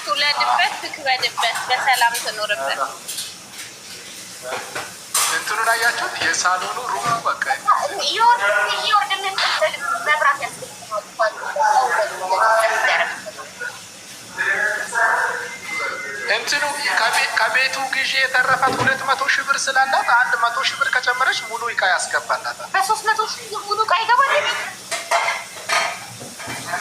ትውለድበት፣ ትክበድበት፣ በሰላም ትኖርበት። እንትኑን አያችሁት? የሳሎኑ ሩሙ በቃ መብራት እንትኑ ከቤቱ ግዢ የተረፋት 200 ሺህ ብር ስላላት 100 ሺህ ብር ከጨመረች ሙሉ እቃ ያስገባላታል። በ300 ሺህ ሙሉ እቃ ይገባል።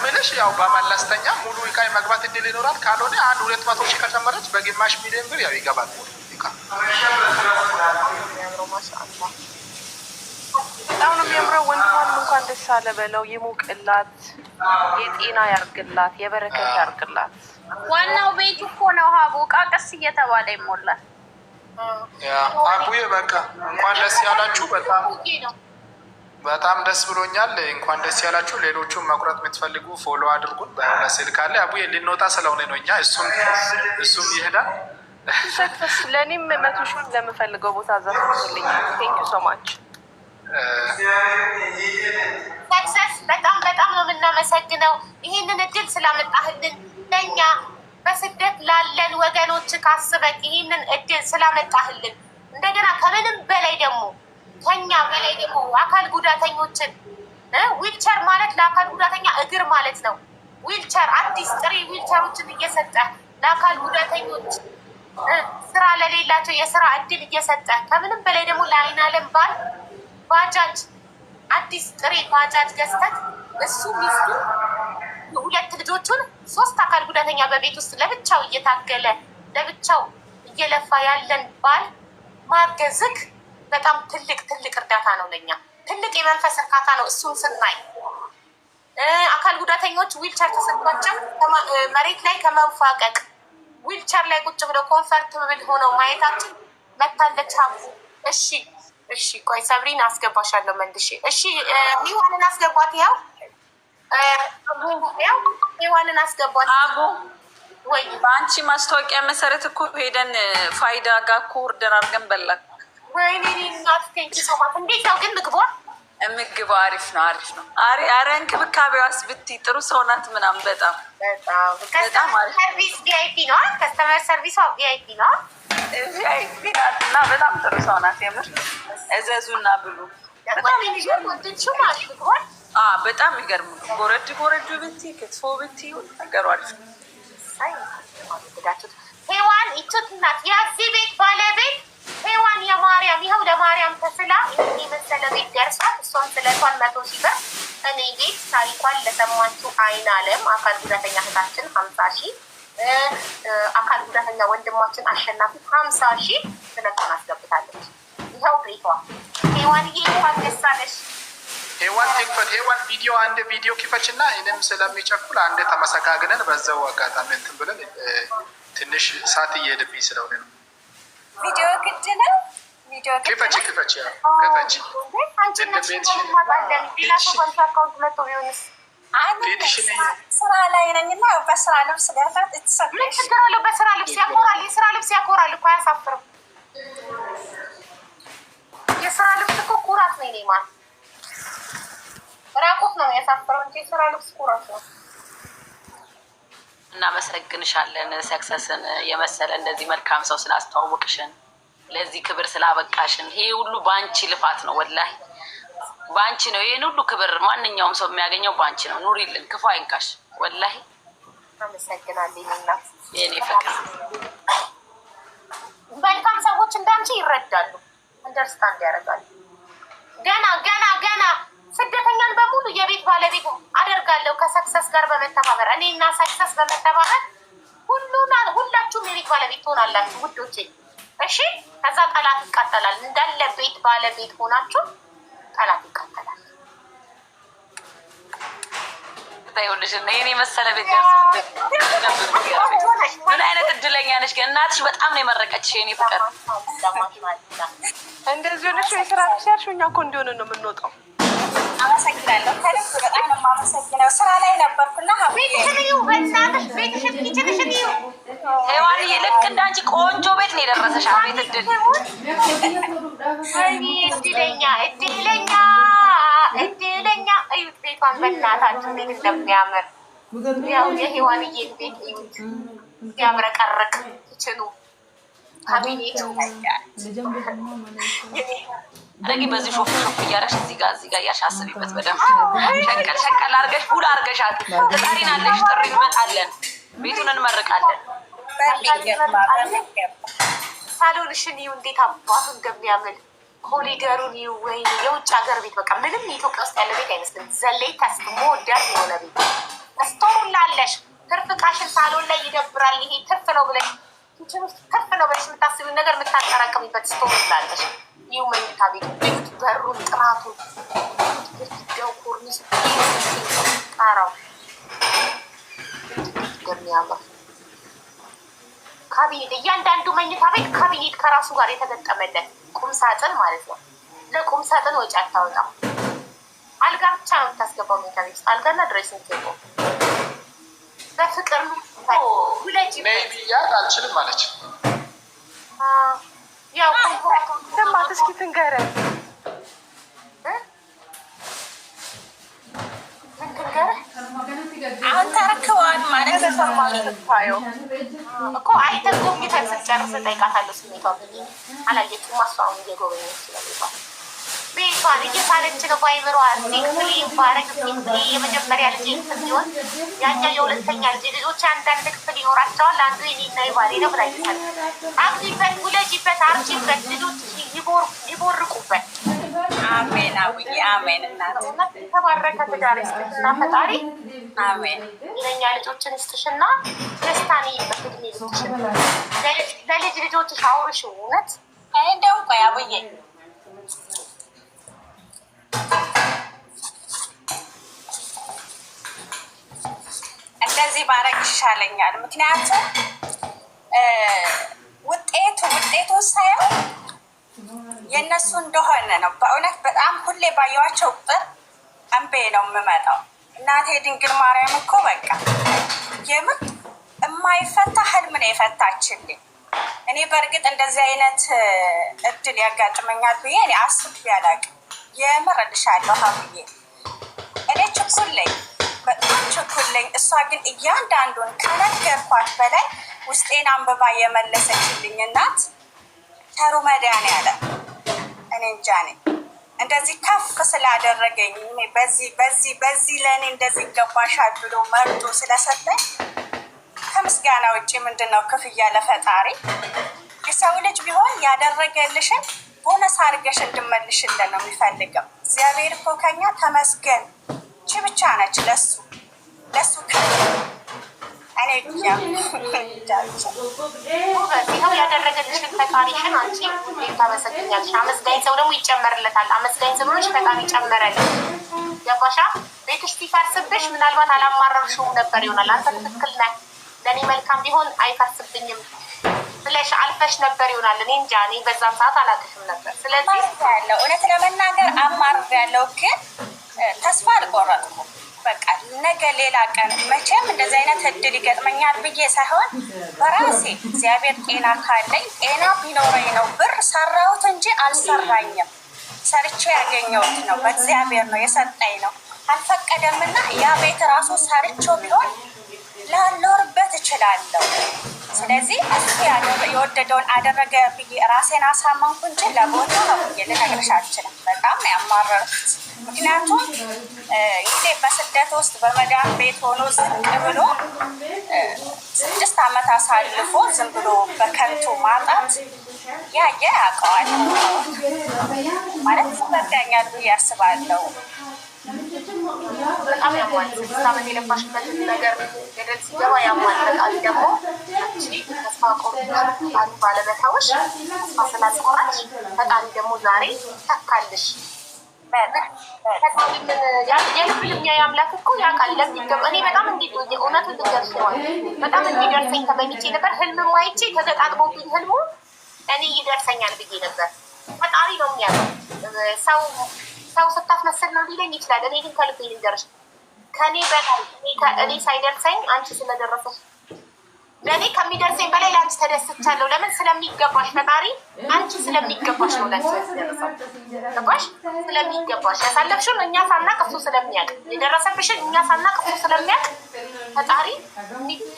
ምንሽ ያው በመለስተኛ ሙሉ እቃ መግባት እድል ይኖራል። ካልሆነ 200 ሺህ ከጨመረች በግማሽ ሚሊዮን ብር ያው ይገባል እቃ። በጣም ነው የሚያምረው። ወንድሟንም እንኳን ደስ አለ በለው። ይሙቅላት፣ የጤና ያርግላት፣ የበረከት ያርግላት። ዋናው ቤቱ እኮ ነው ሀቡ። እቃ ቀስ እየተባለ ይሞላል። አቡዬ በቃ እንኳን ደስ ያላችሁ። በጣም ደስ ብሎኛል። እንኳን ደስ ያላችሁ። ሌሎቹም መቁረጥ የምትፈልጉ ፎሎ አድርጉን በስልክ አለ። አቡዬ ልንወጣ ስለሆነ ነው እኛ እሱም ይሄዳል። ሰክሰስ ለእኔም 100 ሺህ ለምፈልገው ቦታ አዛፍልኝ። ቴንክ ዩ ሶ ማች ሰክሰስ። በጣም ነው የምናመሰግነው ይህንን እድል ስላመጣህልን። ለእኛ በስደት ላለን ወገኖች ካስበክ ይህንን እድል ስላመጣህልን፣ እንደገና ከምንም በላይ ደግሞ ከኛ በላይ ደግሞ አካል ጉዳተኞችን ዊልቸር ማለት ለአካል ጉዳተኛ እግር ማለት ነው። ዊልቸር አዲስ ጥሪ ዊልቸሮችን እየሰጠ ለአካል ጉዳተኞች ስራ ለሌላቸው የስራ እድል እየሰጠ ከምንም በላይ ደግሞ ለአይን አለም ባጃጅ አዲስ ጥሬ ባጃጅ ገዝተት እሱ ሚስቱ 2 ልጆቹን 3 አካል ጉዳተኛ በቤት ውስጥ ለብቻው እየታገለ ለብቻው እየለፋ ያለን ባል ማገዝክ በጣም ትልቅ እርዳታ ነው ለኛ። ትልቅ የመንፈስ እርካታ ነው እሱን ስናይ። አካል ጉዳተኞች ዊልቸር ተሰጥቷቸው መሬት ላይ ከመንፋቀቅ ዊልቸር ላይ ቁጭ ብለው ኮንፈርትብል ሆነው ማየታችን መታለች ሀቡ። እሺ ቆይ ሰብሪን አስገባሻለሁ መልሼ። እሺ ሔዋንን አስገቧት። ያው ሔዋንን አስገቧት። አቡ ወይ በአንቺ ማስታወቂያ መሰረት እኮ ሄደን ፋይዳ ጋር እኮ ኦርደር አድርገን በላን። ወይኔ እናት ቴንኪ ሶማት። እንዴት ነው ግን ምግቧ? ምግቧ አሪፍ ነው። አረ እንክብካቤዋስ ብትይ ጥሩ ሰው ናት ምናምን። በጣም ሰርቪስ ቪአይፒ ነው። ከስተመር ሰርቪሷ ቪአይፒ ነው። ቪአይፒ ናት እና በጣም ጥሩ ሰው ናት። የምር እዘዙና ብሉ። በጣም ይገርም። ጎረድ ብትይ ክትፎ ብትይ ነገሩ አሪፍ ነው። ሔዋን ይቹት ናት የዚህ ቤት ባለቤት ሔዋን የማርያም። ይኸው ለማርያም ተስላ ይህን የመሰለ ቤት ደርሷት እሷን ስለቷን 100 ሺህ ብር እኔ ቤት ታሪኳን ለሰማችሁ አይን አለም አካል ጉዳተኛ እህታችን 50 ሺህ አካል ጉዳተኛ ወንድማችን አሸናፊ 50 ሺህ ስለቷን አስገብታለች። ይኸው ቤቷ ሔዋንዬ እንኳን ደስ አለሽ። ሄዋን ትክፈት። ሄዋን ቪዲዮ አንድ ቪዲዮ ክፈችና እኔም ስለሚቸኩል አንድ ተመሰጋግነን በዛው አጋጣሚ እንትን ብለን ትንሽ ሰዓት እየሄድብኝ ስለሆነ ነው። ቪዲዮ ግድ ነው። ቪዲዮ ክፈች ክፈች ያ ስራ ላይ ነኝና በስራ ልብስ ገፈት እትሰራለሁ። በስራ ልብስ ያኮራል። የስራ ልብስ ያኮራል እኮ አያሳፍርም። የስራ ልብስ እኮ ኩራት ነው። እኔ ማለት ራቁት ነው ያሳፍረው እንጂ የስራ ልብስ ኩራት ነው። እናመሰግንሻለን። ሰክሰስን የመሰለ እንደዚህ መልካም ሰው ስላስተዋወቅሽን፣ ለዚህ ክብር ስላበቃሽን። ይሄ ሁሉ በአንቺ ልፋት ነው። ወላሂ በአንቺ ነው። ይሄን ሁሉ ክብር ማንኛውም ሰው የሚያገኘው በአንቺ ነው። ኑሪልን፣ ክፉ አይንካሽ። ወላሂ አመሰግናለሁ። እናት የኔ ፍቅር መልካም ሰዎች እንዳንቺ ይረዳሉ፣ አንደርስታንድ ያደርጋሉ። ገና ስደተኛን በሙሉ የቤት ባለቤት አደርጋለሁ ከሰክሰስ ጋር በመተባበር እኔና ሰክሰስ በመተባበር ሁላችሁም የቤት ባለቤት ትሆናላችሁ ውዶቼ። እሺ ከዛ ጠላት ይቃጠላል። እንዳለ ቤት ባለቤት ሆናችሁ ጠላት ይቃጠላል። ታዩልሽ እና የኔ መሰለ ቤት ምን አይነት እድለኛ ነሽ ግን! እናትሽ በጣም ነው የመረቀችሽ የኔ ፍቅር። እንደዚህ ሆነሽ የስራ ሲያርሽ እኛ እኮ እንዲሆነ ነው የምንወጣው። አመሰግናለሁ። ከልብ በጣም ነው የማመሰግነው። ስራ ላይ ነበርኩና ሄዋንዬ ልክ እንዳንቺ ቆንጆ ቤት ነው የደረሰሽ። አቤት እድል! እድለኛ እዩት ቤቷን በእናታችሁ እንዴት እንደሚያምር ያው የሄዋንዬን ቤት እዩት፣ ሲያብረቀርቅ ይችሉ ካቢኔቱ አረጊ በዚህ ሾፍ እያደረግሽ እዚህ ጋር እያልሽ አስቢበት በደንብ ሸቀል አድርገሽ ቡላ አድርገሻል። ትጠሪናለሽ፣ ጥሪ እንመጣለን፣ ቤቱን እንመርቃለን። ሳሎንሽን እዩ እንዴት አባቱ እንደሚያምር፣ ኮሪደሩን እዩ። ወይ የውጭ ሀገር ቤት በቃ ምንም የኢትዮጵያ ውስጥ ያለ ቤት አይመስልም። ዘሌይ ተስሞ ወዳድ የሆነ ቤት ስቶሩን ላለሽ ትርፍ እቃሽን ሳሎን ላይ ይደብራል። ይሄ ትርፍ ነው ብለሽ ኪችን ውስጥ ትርፍ ነው ብለሽ የምታስቢውን ነገር የምታጠራቅሚበት ስቶር ላለሽ ይሁ መኝታ ቤት ቤት በሩን ጥራቱን ግድግዳው ኮርኒስ ጣራው እንደሚያምር ካቢኔት፣ እያንዳንዱ መኝታ ቤት ካቢኔት ከራሱ ጋር የተገጠመለት ቁም ሳጥን ማለት ነው። ለቁም ሳጥን ወጪ አታወጣም። አልጋ ብቻ ነው የምታስገባው መኝታ ቤት ውስጥ አልጋና ድሬሲንግ ቴብል። በፍቅር ሁለጅ ያት አልችልም አለች። ያው ደማት እስኪ ትንገረን አሁን ተረክበዋል ማለት ታየው እኮ አይተን ጎብኝተን ስንጨርስ እጠይቃታለሁ ስሜቷን ብዬ አላየችም። አሷን እየጎበኘች ስለሚባል ቤቷን እየሳለች ነው ባይምሯ። ሲክፍል ይባረክ ሲክፍል የመጀመሪያ ልጅ ክፍል ሲሆን ያኛው የሁለተኛ ልጅ ልጆች አንዳንድ ክፍል ይኖራቸዋል። አንዱ የኔና የባሌ ነው ብላይታል። አግቢበት፣ ውለጂበት፣ አርጂበት፣ ልጆች ይቦርቁበት። አሜን አውዬ አሜን። እናት ተባረከ ትዳር ይስጥሽና ፈጣሪ አሜን። የኛ ልጆችን ይስጥሽና ደስታን ይበት እድሜ ልጅሽን ለልጅ ልጆችሽ አውርሽ። እውነት እንደው ቆይ አውዬ እንደዚህ ባረግ ይሻለኛል። ምክንያቱም ውጤቱ ሳይሆን የእነሱ እንደሆነ ነው። በእውነት በጣም ሁሌ ባየኋቸው ቁጥር እንቤ ነው የምመጣው። እናቴ ድንግል ማርያም እኮ በቃ የምን የማይፈታ ህልም ነው የፈታችልኝ። እኔ በእርግጥ እንደዚህ አይነት እድል ያጋጥመኛል ብዬ እኔ አስቤ አላውቅም። የምር እልሻለሁ ሀብዬ እኔ ችኩለኝ፣ በጣም ችኩለኝ። እሷ ግን እያንዳንዱን ከነገርኳት በላይ ውስጤን አንብባ የመለሰችልኝ እናት ተሩ መድኃኒዓለም እኔ እንጃ ነኝ እንደዚህ ከፍ ስላደረገኝ በዚህ ለእኔ እንደዚህ ይገባሻል ብሎ መርጦ ስለሰጠኝ ከምስጋና ውጭ ምንድን ነው ክፍያ ለፈጣሪ? የሰው ልጅ ቢሆን ያደረገልሽን ቦነስ አድርገሽ እንድመልሽልን ነው የሚፈልገው። እግዚአብሔር እኮ ከኛ ተመስገን ቺ ብቻ ነች ለሱ እኔ ይኸው ያደረገልሽን ፈጣሪሽን አንቺ ታመሰግኛለሽ። አመስጋኝ ሰው ደግሞ ይጨመርለታል። አመስጋኝ ሰዎች ፈጣሪ ይጨመረልሽ። ገባሻ? ቤትሽ ሲፈርስብሽ ምናልባት አላማረርሽውም ነበር ይሆናል። አንተ ትክክል ነህ፣ ለእኔ መልካም ቢሆን አይፈርስብኝም ብለሽ አልፈሽ ነበር ይሆናል። እኔ እንጃ፣ እኔ በዛም ሰዓት አላውቅሽም ነበር። ስለዚህ ያለው እውነት ለመናገር አማርር ያለው ግን ተስፋ አልቆረጥኩም። በቃ ነገ ሌላ ቀን መቼም እንደዚህ አይነት እድል ይገጥመኛል ብዬ ሳይሆን በራሴ እግዚአብሔር ጤና ካለኝ ጤና ቢኖረኝ ነው። ብር ሰራሁት እንጂ አልሰራኝም። ሰርቼ ያገኘሁት ነው፣ በእግዚአብሔር ነው የሰጠኝ ነው። አልፈቀደምና ያ ቤት ራሱ ሰርቼው ቢሆን ላልኖርበት እችላለሁ። ስለዚህ እሱ የወደደውን አደረገ ብዬ ራሴን አሳመንኩ እንጂ ለቦታ ነው ብዬ ልነግርሽ አልችልም። በጣም ያማረርኩት ምክንያቱም ጊዜ በስደት ውስጥ በመዳን ቤት ሆኖ ዝቅ ብሎ 6 ዓመት አሳልፎ ዝም ብሎ በከንቱ ማጣት ያየ ያውቀዋል ማለት ይበዳኛል ብዬ ያስባለሁ። በጣም ያሟል። 6 ዓመት የለፋሽበትን ነገር ገደል ሲገባ ያሟል። በጣም ደግሞ ተስፋ ቆርጠሽ ባለመታወሽ ተስፋ ስላስቆረጥሽ ፈጣሪ ደግሞ ዛሬ ተካልሽ። የልብ ልምኛ ያምላክ እኮ ያውቃል ለሚገባ እኔ በጣም እውነት ልደርሰዋል በጣም እንዲደርሰኝ ተመኝቼ ነበር። ህልም ማይቼ ተገጣጥሞብኝ ህልሙ እኔ ይደርሰኛል ብዬ ነበር። ፈጣሪ ነው የሚያውቀው። ሰው ስታስመስል ነው ሊለኝ ይችላል። እኔ ግን ከልቤ ልንገርሽ ከእኔ በላይ እኔ ሳይደርሰኝ አንቺ ስለደረሰሽ ለእኔ ከሚደርሰኝ በላይ ለአንቺ ተደስቻለሁ። ለምን? ስለሚገባሽ ፈጣሪ አንቺ ስለሚገባሽ ነው ለአንቺ ያስደረሰው። ገባሽ? ስለሚገባሽ ያሳለፍሽውን እኛ ሳናቅ እሱ ስለሚያውቅ የደረሰብሽን እኛ ሳናቅ እሱ ስለሚያውቅ ፈጣሪ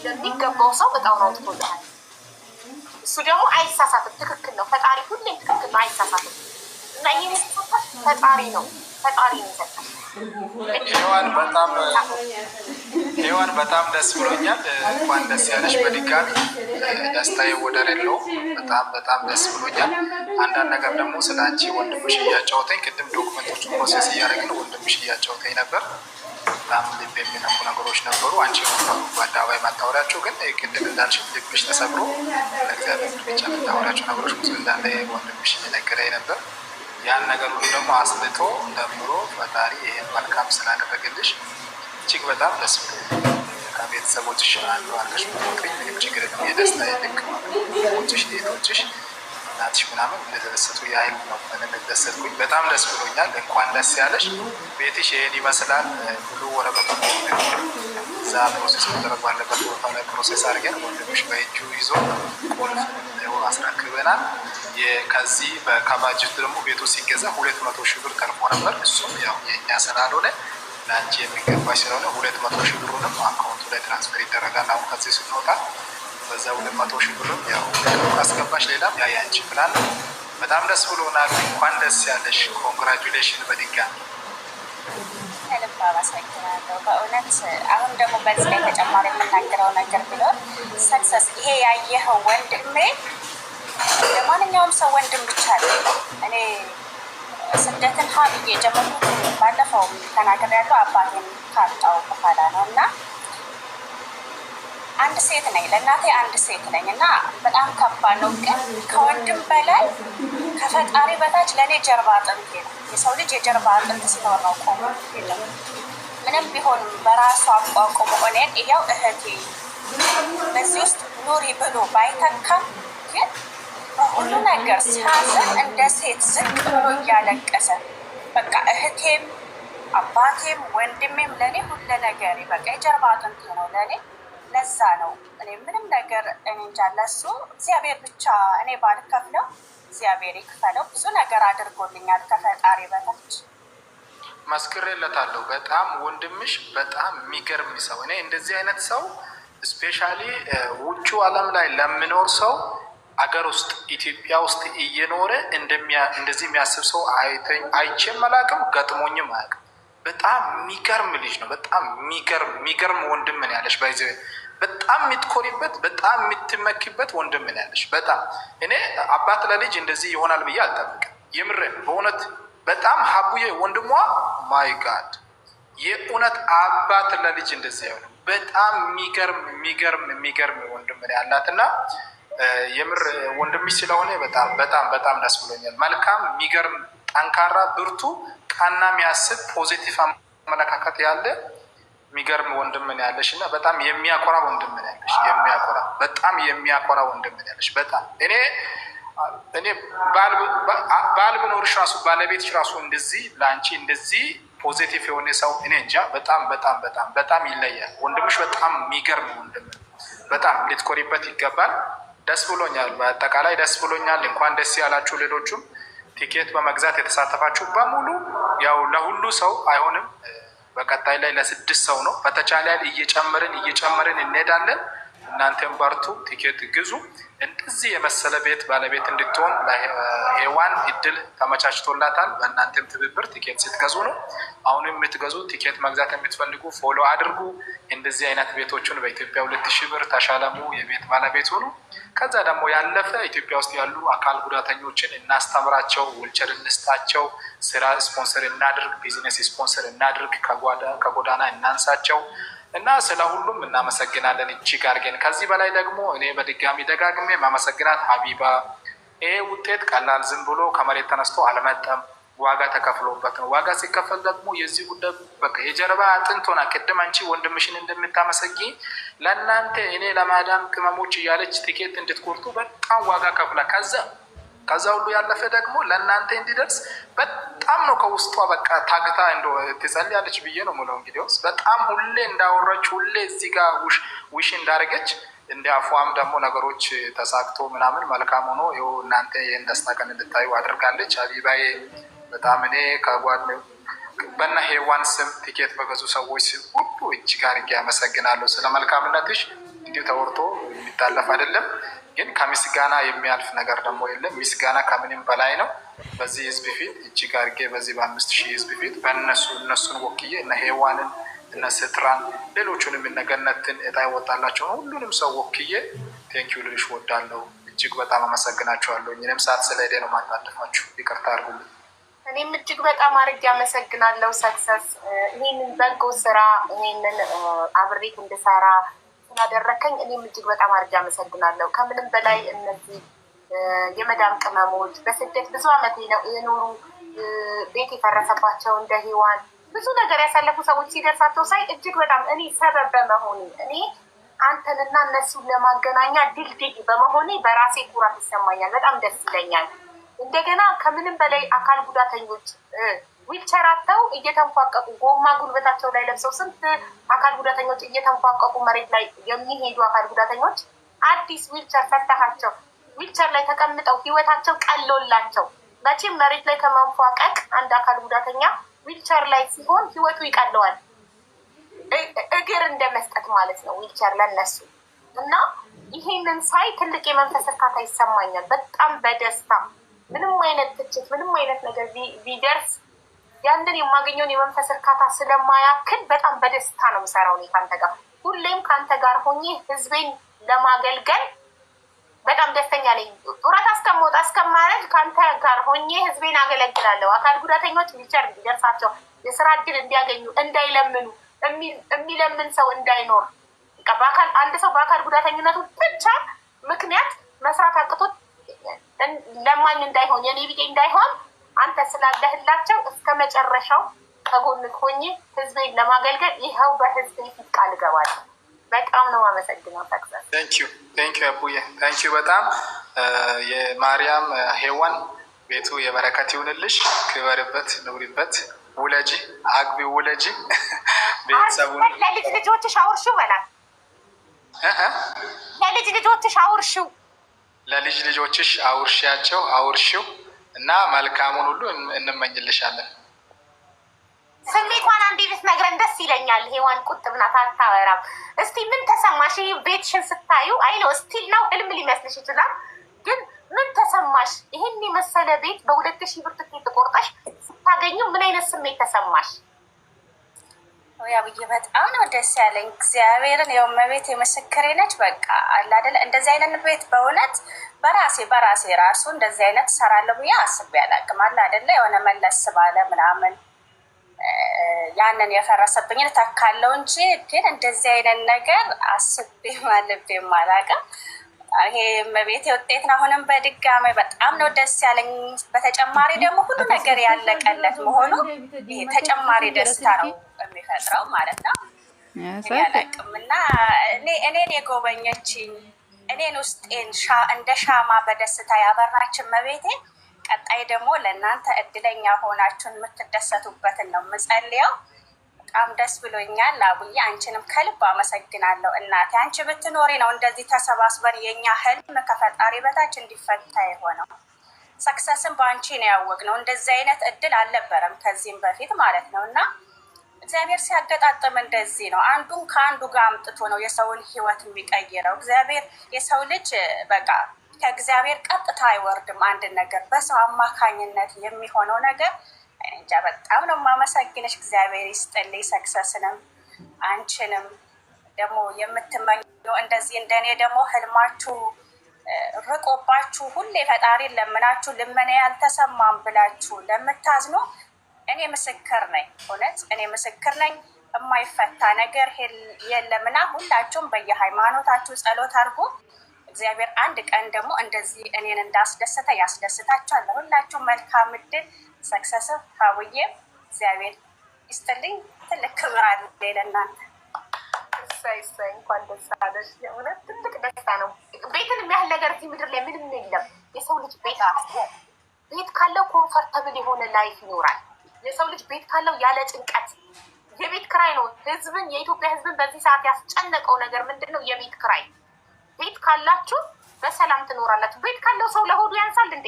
ለሚገባው ሰው በጣም ነው ትቶልሃል። እሱ ደግሞ አይሳሳትም። ትክክል ነው ፈጣሪ ሁሌም ትክክል ነው፣ አይሳሳትም። እና ይህ ፈጣሪ ነው ይሰጣል። ሔዋን በጣም ደስ ብሎኛል። እንኳን ደስ ያለሽ በድጋሚ ደስታዬ ወደር የለውም። በጣም ደስ ብሎኛል። አንዳንድ ነገር ደግሞ ስለ አንቺ ወንድምሽ እያጫወተኝ ቅድም ዶክመንቶቹ ፕሮሴስ እያደረግን ወንድምሽ እያጫወተኝ ነበር። በጣም ልብ የሚነኩ ነገሮች ነበሩ። አንቺ በአደባባይ ማታወሪያቸው ግን ቅድም እንዳልሽ ልብሽ ተሰብሮ ለእግዚአብሔር ብቻ የምታወሪያቸው ነገሮች ብዙ እንዳለ ወንድምሽ እየነገረኝ ነበር። ያን ነገር ሁሉ ደግሞ አስልቶ ደምሮ ፈጣሪ ይህን መልካም ስላደረግልሽ እጅግ በጣም ደስ ብሎ ከቤተሰቦችሽ አንዱ አድርገሽ ምትወቅኝ ምንም ችግር የለም። የደስታ የልክ ሞችሽ ሌቶችሽ እናትሽ ምናምን እንደተደሰቱ ያህል ነው እንደተደሰትኩኝ። በጣም ደስ ብሎኛል። እንኳን ደስ ያለሽ። ቤትሽ ይህን ይመስላል። ሙሉ ወረቀቱ እዛ ፕሮሴስ መደረግ ባለበት ቦታ ላይ ፕሮሴስ አድርገን ወንድምሽ በእጁ ይዞ ቁልፍ አስረክበናል። ከዚህ ከባጀቱ ደግሞ ቤቱ ሲገዛ 200 ሺህ ብር ተርፎ ነበር። እሱም ያው የእኛ ስላልሆነ ለአንቺ የሚገባሽ ስለሆነ 200 ሺህ ብሩንም አካውንቱ ላይ ትራንስፈር ይደረጋል። አሁን ከዚህ ስንወጣ በዛ 200 ሺህ ብርም ያው ካስገባሽ ሌላም ያ ያንቺ ፕላን። በጣም ደስ ብሎናል። እንኳን ደስ ያለሽ። ኮንግራጁሌሽን በድጋሚ ከልብ አመሰግናለሁ በእውነት። አሁን ደግሞ በዚህ ላይ ተጨማሪ የምናገረው ነገር ቢኖር ሰክሰስ ይሄ ያየኸው ወንድሜ ለማንኛውም ሰው ወንድም ብቻ አይደለም። እኔ ስደትን ሀብዬ የጀመርኩት ባለፈው ተናግሬያለሁ። አባቴን ካጣሁ በኋላ ነው እና አንድ ሴት ነኝ፣ ለእናቴ አንድ ሴት ነኝ እና በጣም ከባድ ነው። ግን ከወንድም በላይ ከፈጣሪ በታች ለእኔ ጀርባ አጥንቴ ነው። የሰው ልጅ የጀርባ አጥንት ሲኖር ነው ቆሞ የለም። ምንም ቢሆን በራሱ አቋቁሞ እኔን ይኸው እህቴ በዚህ ውስጥ ኑሪ ብሎ ባይተካም ግን በሁሉ ነገር ሲያዝን እንደ ሴት ዝቅ ብሎ እያለቀሰ በቃ እህቴም አባቴም ወንድሜም ለእኔ ሁሉ ነገር በቃ የጀርባ አጥንቴ ነው ለእኔ። ለዛ ነው እኔ ምንም ነገር እንጃ ለሱ እግዚአብሔር ብቻ እኔ ባልከፍለው እግዚአብሔር ይክፈለው። ብዙ ነገር አድርጎልኛል ከፈጣሪ በታች መስክሬለታለሁ። በጣም ወንድምሽ በጣም የሚገርም ሰው። እኔ እንደዚህ አይነት ሰው ስፔሻሊ ውጩ ዓለም ላይ ለሚኖር ሰው አገር ውስጥ ኢትዮጵያ ውስጥ እየኖረ እንደዚህ የሚያስብ ሰው አይቼም አላውቅም፣ ገጥሞኝም አያውቅም። በጣም የሚገርም ልጅ ነው። በጣም የሚገርም ወንድም ነው ያለሽ። ባይዘ በጣም የምትኮሪበት በጣም የምትመኪበት ወንድም ነው ያለሽ። በጣም እኔ አባት ለልጅ እንደዚህ ይሆናል ብዬ አልጠብቅም። የምሬን በእውነት በጣም ሀቡዬ ወንድሟ ማይ ጋድ የእውነት አባት ለልጅ እንደዚህ አይሆንም። በጣም የሚገርም ወንድም ያላት እና የምር ወንድምሽ ስለሆነ በጣም በጣም በጣም ደስ ብሎኛል። መልካም የሚገርም ጠንካራ ብርቱ ቀና የሚያስብ ፖዚቲቭ አመለካከት ያለ የሚገርም ወንድም ያለሽ እና በጣም የሚያኮራ ወንድም ያለሽ በጣም የሚያኮራ ወንድም ያለሽ በጣም እኔ ባል ብኖርሽ ራሱ ባለቤትሽ ራሱ እንደዚህ ለአንቺ እንደዚህ ፖዚቲቭ የሆነ ሰው እኔ እንጃ በጣም በጣም በጣም በጣም ይለያል። ወንድምሽ በጣም የሚገርም ወንድም በጣም ልትኮሪበት ይገባል። ደስ ብሎኛል። በአጠቃላይ ደስ ብሎኛል። እንኳን ደስ ያላችሁ። ሌሎቹም ቲኬት በመግዛት የተሳተፋችሁ በሙሉ ያው ለሁሉ ሰው አይሆንም። በቀጣይ ላይ ለ6 ሰው ነው። በተቻለ እየጨመርን እንሄዳለን። እናንተም በርቱ፣ ቲኬት ግዙ። እንደዚህ የመሰለ ቤት ባለቤት እንድትሆን ሔዋን እድል ተመቻችቶላታል። በእናንተም ትብብር ቲኬት ስትገዙ ነው። አሁንም የምትገዙ ቲኬት መግዛት የምትፈልጉ ፎሎ አድርጉ። እንደዚህ አይነት ቤቶችን በኢትዮጵያ 2000 ብር ተሻለሙ፣ የቤት ባለቤት ሆኑ። ከዛ ደግሞ ያለፈ ኢትዮጵያ ውስጥ ያሉ አካል ጉዳተኞችን እናስተምራቸው፣ ውልቸር እንስጣቸው፣ ስራ ስፖንሰር እናድርግ፣ ቢዝነስ ስፖንሰር እናድርግ፣ ከጎዳና እናንሳቸው እና ስለ ሁሉም እናመሰግናለን እጅግ አድርገን። ከዚህ በላይ ደግሞ እኔ በድጋሚ ደጋግሜ ማመሰግናት ሀቢባ። ይሄ ውጤት ቀላል ዝም ብሎ ከመሬት ተነስቶ አልመጣም፣ ዋጋ ተከፍሎበት ነው። ዋጋ ሲከፈል ደግሞ የዚህ ጉዳይ በቃ የጀርባ አጥንት ሆና ቅድም አንቺ ወንድምሽን እንደምታመሰጊ ለእናንተ እኔ ለማዳም ቅመሞች እያለች ቲኬት እንድትቆርጡ በጣም ዋጋ ከፍላ ከዛ ሁሉ ያለፈ ደግሞ ለእናንተ እንዲደርስ በጣም ነው ከውስጧ በቃ ታግታ ትጸልያለች ብዬ ነው የምለው። እንግዲህ በጣም ሁሌ እንዳወራች ሁሌ እዚህ ጋር ውሽ እንዳደረገች እንደ አፏም ደግሞ ነገሮች ተሳክቶ ምናምን መልካም ሆኖ ይኸው እናንተ ይህን ደስታ ቀን እንድታዩ አድርጋለች። ሀቢባዬ በጣም እኔ በና ሔዋን ስም ቲኬት በገዙ ሰዎች ስም ሁሉ እጅግ አድርጌ አመሰግናለሁ። ስለ መልካምነትሽ እንዲሁ ተወርቶ የሚታለፍ አይደለም። ግን ከምስጋና የሚያልፍ ነገር ደግሞ የለም። ምስጋና ከምንም በላይ ነው። በዚህ ህዝብ ፊት እጅግ አድርጌ በዚህ በ5000 ህዝብ ፊት እነሱን ወክዬ እነ ሔዋንን እነ ስትራን ሌሎቹንም እነ ገነትን እጣ ይወጣላቸውን ሁሉንም ሰው ወክዬ ቴንኪው ልልሽ ወዳለሁ። እጅግ በጣም አመሰግናቸዋለሁ። እኔም ሰዓት ስለሄደ ነው ማታደፋችሁ፣ ይቅርታ አድርጉልኝ። እኔም እጅግ በጣም አድርጌ አመሰግናለሁ። ሰክሰስ ይህንን በጎ ስራ ይህንን አብሬት እንድሰራ ስላደረከኝ እኔም እጅግ በጣም አድርጌ አመሰግናለሁ። ከምንም በላይ እነዚህ የመዳም ቅመሞች በስደት ብዙ ዓመት የኖሩ ቤት የፈረሰባቸው እንደ ሔዋን ብዙ ነገር ያሳለፉ ሰዎች ሲደርሳቸው ሳይ እጅግ በጣም እኔ ሰበብ በመሆኔ እኔ አንተንና እነሱን ለማገናኛ ድልድይ በመሆኔ በራሴ ኩራት ይሰማኛል። በጣም ደስ ይለኛል። እንደገና ከምንም በላይ አካል ጉዳተኞች ዊልቸር አጥተው እየተንፏቀቁ ጎማ ጉልበታቸው ላይ ለብሰው ስንት አካል ጉዳተኞች እየተንፏቀቁ መሬት ላይ የሚሄዱ አካል ጉዳተኞች አዲስ ዊልቸር ፈታሃቸው ዊልቸር ላይ ተቀምጠው ህይወታቸው ቀሎላቸው። መቼም መሬት ላይ ከመንፏቀቅ አንድ አካል ጉዳተኛ ዊልቸር ላይ ሲሆን ህይወቱ ይቀለዋል። እግር እንደ መስጠት ማለት ነው ዊልቸር ለነሱ እና ይሄንን ሳይ ትልቅ የመንፈስ እርካታ ይሰማኛል። በጣም በደስታ ምንም አይነት ትችት ምንም አይነት ነገር ቢደርስ ያንን የማገኘውን የመንፈስ እርካታ ስለማያክል በጣም በደስታ ነው የምሰራው። እኔ ከአንተ ጋር ሁሌም ከአንተ ጋር ሆኜ ህዝቤን ለማገልገል በጣም ደስተኛ ነኝ። ጡረታ እስከምወጣ እስከማረግ ከአንተ ጋር ሆኜ ህዝቤን አገለግላለሁ። አካል ጉዳተኞች ዊልቸር እንዲደርሳቸው፣ የስራ እድል እንዲያገኙ፣ እንዳይለምኑ፣ የሚለምን ሰው እንዳይኖር፣ አንድ ሰው በአካል ጉዳተኝነቱ ብቻ ምክንያት መስራት አቅቶት ለማኝ እንዳይሆን፣ የኔ ቢጤ እንዳይሆን አንተ ስላለህላቸው እስከ መጨረሻው ከጎንህ ሆኜ ህዝቤን ለማገልገል ይኸው በህዝብ ፊት ቃል እገባለሁ። በጣም ነው የማመሰግነው። ሰክሰስ ቴንኪው አቡዬ ቴንኪው በጣም የማርያም ሔዋን ቤቱ የበረከት ይሁንልሽ። ክበርበት፣ ኑሪበት፣ ውለጂ፣ አግቢ፣ ውለጂ። ቤተሰቡን ለልጅ ልጆችሽ አውርሺው በላት። ለልጅ ልጆችሽ አውርሺው፣ ለልጅ ልጆችሽ አውርሺያቸው፣ አውርሺው እና መልካሙን ሁሉ እንመኝልሻለን። ስሜቷን አንዴ ብትነግረን ደስ ይለኛል። ሔዋን ቁጥብ ናት፣ አታወራም። እስቲ ምን ተሰማሽ ቤትሽን ስታዩ? አይ ነው ስቲል ነው ህልም ሊመስልሽ ይችላል፣ ግን ምን ተሰማሽ? ይህን የመሰለ ቤት በ2000 ብር ትኬት ቆርጠሽ ስታገኙ ምን አይነት ስሜት ተሰማሽ? ያብዬ በጣም ነው ደስ ያለኝ። እግዚአብሔርን ያው መቤት የመሰከሬ ነች። በቃ አለ አይደለ እንደዚህ አይነት ቤት በእውነት በራሴ ራሱ እንደዚህ አይነት ሰራለሁ ብዬ አስቤ አላውቅም። አለ አይደለ የሆነ መለስ ባለ ምናምን ያንን የፈረሰብኝን ተካለው እንጂ ግን እንደዚህ አይነት ነገር አስቤም አልቤም አላውቅም። ይሄ መቤቴ ውጤት ነው። አሁንም በድጋሚ በጣም ነው ደስ ያለኝ። በተጨማሪ ደግሞ ሁሉ ነገር ያለቀለት መሆኑ ይሄ ተጨማሪ ደስታ ነው የሚፈጥረው ማለት ነው። ያለቅም እና እኔን የጎበኘችኝ እኔን ውስጤን እንደ ሻማ በደስታ ያበራችን መቤቴ ቀጣይ ደግሞ ለእናንተ እድለኛ ሆናችሁን የምትደሰቱበትን ነው የምጸልየው። በጣም ደስ ብሎኛል። አቡዬ አንቺንም ከልብ አመሰግናለሁ እናቴ። አንቺ ብትኖሪ ነው እንደዚህ ተሰባስበን የኛ ህልም ከፈጣሪ በታች እንዲፈታ የሆነው። ሰክሰስን በአንቺ ነው ያወቅነው። እንደዚህ አይነት እድል አልነበረም ከዚህም በፊት ማለት ነው እና እግዚአብሔር ሲያገጣጥም እንደዚህ ነው። አንዱን ከአንዱ ጋር አምጥቶ ነው የሰውን ህይወት የሚቀይረው። እግዚአብሔር የሰው ልጅ በቃ ከእግዚአብሔር ቀጥታ አይወርድም። አንድ ነገር በሰው አማካኝነት የሚሆነው ነገር እንጃ። በጣም ነው የማመሰግንሽ። እግዚአብሔር ይስጥልኝ። ሰክሰስንም አንቺንም ደግሞ የምትመኘው እንደዚህ እንደኔ ደግሞ ህልማችሁ ርቆባችሁ ሁሌ ፈጣሪን ለምናችሁ ልመና ያልተሰማም ብላችሁ ለምታዝኑ እኔ ምስክር ነኝ። እውነት እኔ ምስክር ነኝ። የማይፈታ ነገር የለምና ሁላችሁም በየሃይማኖታችሁ ጸሎት አድርጉ። እግዚአብሔር አንድ ቀን ደግሞ እንደዚህ እኔን እንዳስደሰተ ያስደስታችኋል። ለሁላችሁም መልካም እድል። ሰክሰስም ሀቡዬ እግዚአብሔር ይስጥልኝ። ትልቅ ክብር አለ ለእናንተ። እሰይ እንኳን ደስ አለሽ። የእውነት ትልቅ ደስታ ነው። ቤትን የሚያህል ነገር እዚህ ምድር ላይ ምንም የለም። የሰው ልጅ ቤት ካለው ኮምፈርተብል የሆነ ላይፍ ይኖራል። የሰው ልጅ ቤት ካለው ያለ ጭንቀት የቤት ክራይ ነው የኢትዮጵያ ህዝብን በዚህ ሰዓት ያስጨነቀው ነገር ምንድን ነው? የቤት ክራይ። ቤት ካላችሁ በሰላም ትኖራላችሁ። ቤት ካለው ሰው ለሆዱ ያንሳል እንዴ?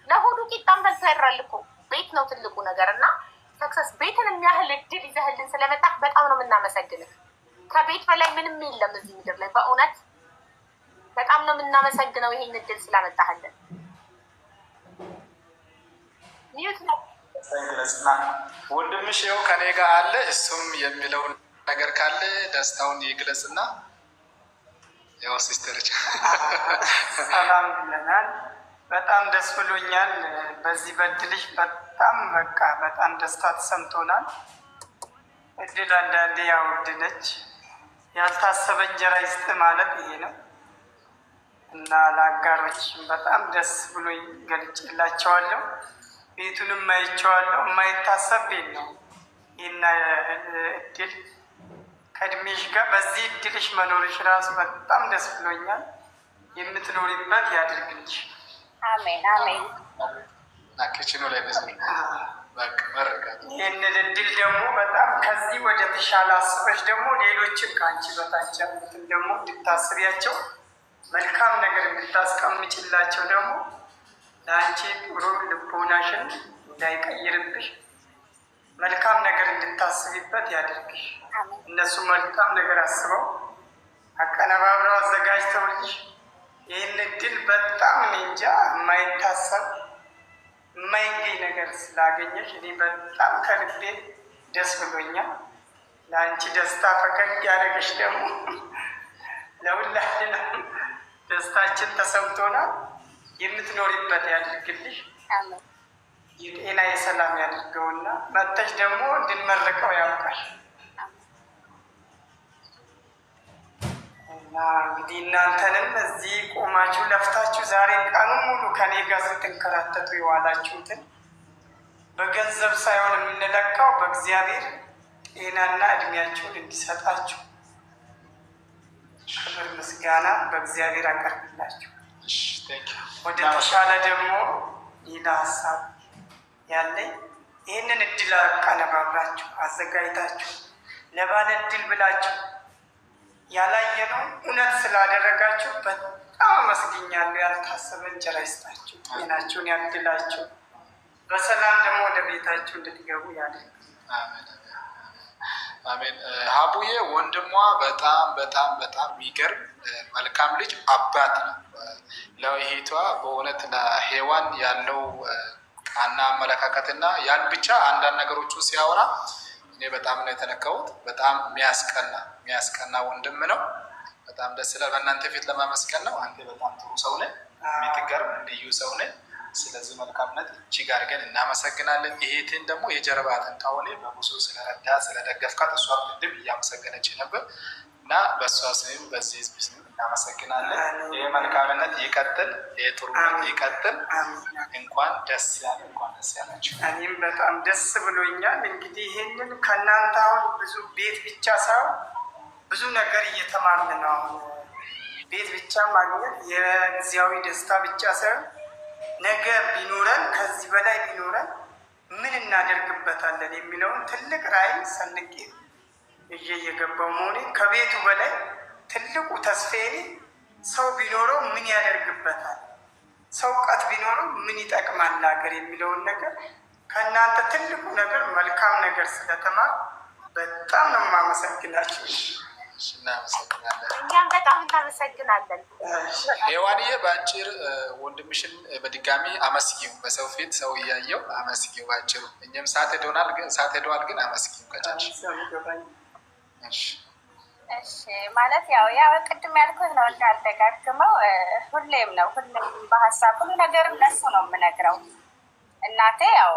ለሆዱ ቂጣም በልቶ ያድራል እኮ። ቤት ነው ትልቁ ነገር እና ሰክሰስ ቤትን የሚያህል እድል ይዘህልን ስለመጣህ በጣም ነው የምናመሰግንህ። ከቤት በላይ ምንም የለም እዚህ ምድር ላይ። በእውነት በጣም ነው የምናመሰግነው ይሄን እድል ስላመጣህልን። ሚዩት ነው ወንድምሽ ይኸው ከኔ ጋር አለ። እሱም የሚለው ነገር ካለ ደስታውን ይግለጽና ያው ሲስተርች ሰላም ብለናል። በጣም ደስ ብሎኛል። በዚህ በድልሽ በጣም ደስታ ተሰምቶናል። እድል አንዳንዴ ያው እድለች ያልታሰበ እንጀራ ይስጥ ማለት ይሄ ነው እና ለአጋሮች በጣም ደስ ብሎኝ ገልጬላቸዋለሁ። ቤቱንም አይቼዋለሁ። የማይታሰብ ቤት ነው። ይህና እድል ከእድሜሽ ጋር በዚህ እድልሽ መኖርሽ ራሱ በጣም ደስ ብሎኛል። የምትኖሪበት ያድርግልሽ። አሜን አሜን። ናክችኑ ላይ ይህንን እድል ደግሞ በጣም ከዚህ ወደ ተሻለ አስበሽ ደግሞ ሌሎችን ከአንቺ በታች ያሉትን ደግሞ እንድታስቢያቸው መልካም ነገር እንድታስቀምጭላቸው ደግሞ ለአንቺ ጥሩ ልቦናሽን እንዳይቀይርብሽ መልካም ነገር እንድታስቢበት ያድርግሽ። እነሱ መልካም ነገር አስበው አቀነባብረው አዘጋጅተውልሽ ይህን እድል በጣም እንጃ የማይታሰብ የማይገኝ ነገር ስላገኘሽ እኔ በጣም ከልቤ ደስ ብሎኛል። ለአንቺ ደስታ ፈገግ ያደረገሽ ደግሞ ለሁላችንም ደስታችን ተሰምቶናል። የምትኖሪበት ያድርግልሽ። የጤና የሰላም ያድርገውና መጥተሽ ደግሞ እንድንመረቀው ያውቃል እና እንግዲህ እናንተንም እዚህ ቆማችሁ ለፍታችሁ ዛሬ ቀኑን ሙሉ ከኔ ጋር ስትንከራተቱ የዋላችሁትን በገንዘብ ሳይሆን የምንለካው በእግዚአብሔር ጤናና እድሜያችሁን እንዲሰጣችሁ ክብር ምስጋና በእግዚአብሔር አቀርብላችሁ። ወደ ተሻለ ደግሞ ሌላ ሀሳብ ያለኝ ይህንን እድል አቀነባብራችሁ አዘጋጅታችሁ ለባለ እድል ብላችሁ ያላየነው እውነት ስላደረጋችሁ በጣም አመስግኛለሁ። ያልታሰበ እንጀራ ይስጣችሁ፣ ጤናችሁን ያድላችሁ፣ በሰላም ደግሞ ወደ ቤታችሁ እንድትገቡ ያድርግ። አሜን። ሀቡዬ ወንድሟ በጣም የሚገርም መልካም ልጅ አባት ነው። ለእህቷ በእውነት ለሔዋን ያለው ቃና አመለካከትና ያን ብቻ አንዳንድ ነገሮቹ ሲያወራ እኔ በጣም ነው የተነካሁት። በጣም የሚያስቀና ወንድም ነው። በጣም ደስ ይላል። በእናንተ ፊት ለማመስገን ነው። አንተ በጣም ጥሩ ሰው ነህ፣ የምትገርም ልዩ ሰው ነህ። ስለዚህ መልካምነት እጅግ አድርገን እናመሰግናለን። ይሄትን ደግሞ የጀርባ አጥንቷ ሆነ በብዙ ስለረዳ ስለደገፍካት እሷ ምንድም እያመሰገነች ነበር እና በእሷ ስም በዚህ ህዝብ ስም እናመሰግናለን። ይህ መልካምነት ይቀጥል፣ ይህ ጥሩነት ይቀጥል። እንኳን ደስ ያለ እንኳን ደስ ያላችሁ። እኔም በጣም ደስ ብሎኛል። እንግዲህ ይህንን ከእናንተ አሁን ብዙ ቤት ብቻ ሳይሆን ብዙ ነገር እየተማርን ነው። አሁን ቤት ብቻ ማግኘት የጊዜያዊ ደስታ ብቻ ሳይሆን ነገ ቢኖረን ከዚህ በላይ ቢኖረን ምን እናደርግበታለን የሚለውን ትልቅ ራዕይ ሰንቄ ይዤ እየገባው መሆኔ ከቤቱ በላይ ትልቁ ተስፋዬ ሰው ቢኖረው ምን ያደርግበታል፣ ሰው እውቀት ቢኖረው ምን ይጠቅማል ለሀገር የሚለውን ነገር ከእናንተ ትልቁ ነገር መልካም ነገር ስለተማር በጣም ነው የማመሰግናቸው። እናመሰግናለን። እኛም በጣም እናመሰግናለን። ሔዋንዬ በአጭር ወንድምሽን በድጋሚ አመስጊው፣ በሰው ፊት ሰው እያየው አመስጊው በአጭሩ። እኛም ሰዓት ሄደዋል ግን አመስጊው ከቻልሽ። እሺ ማለት ያው ቅድም ያልኩት ነው እንዳልደጋግመው፣ ሁሌም በሀሳብ ሁሉ ነገር ለሱ ነው የምነግረው። እናቴ ያው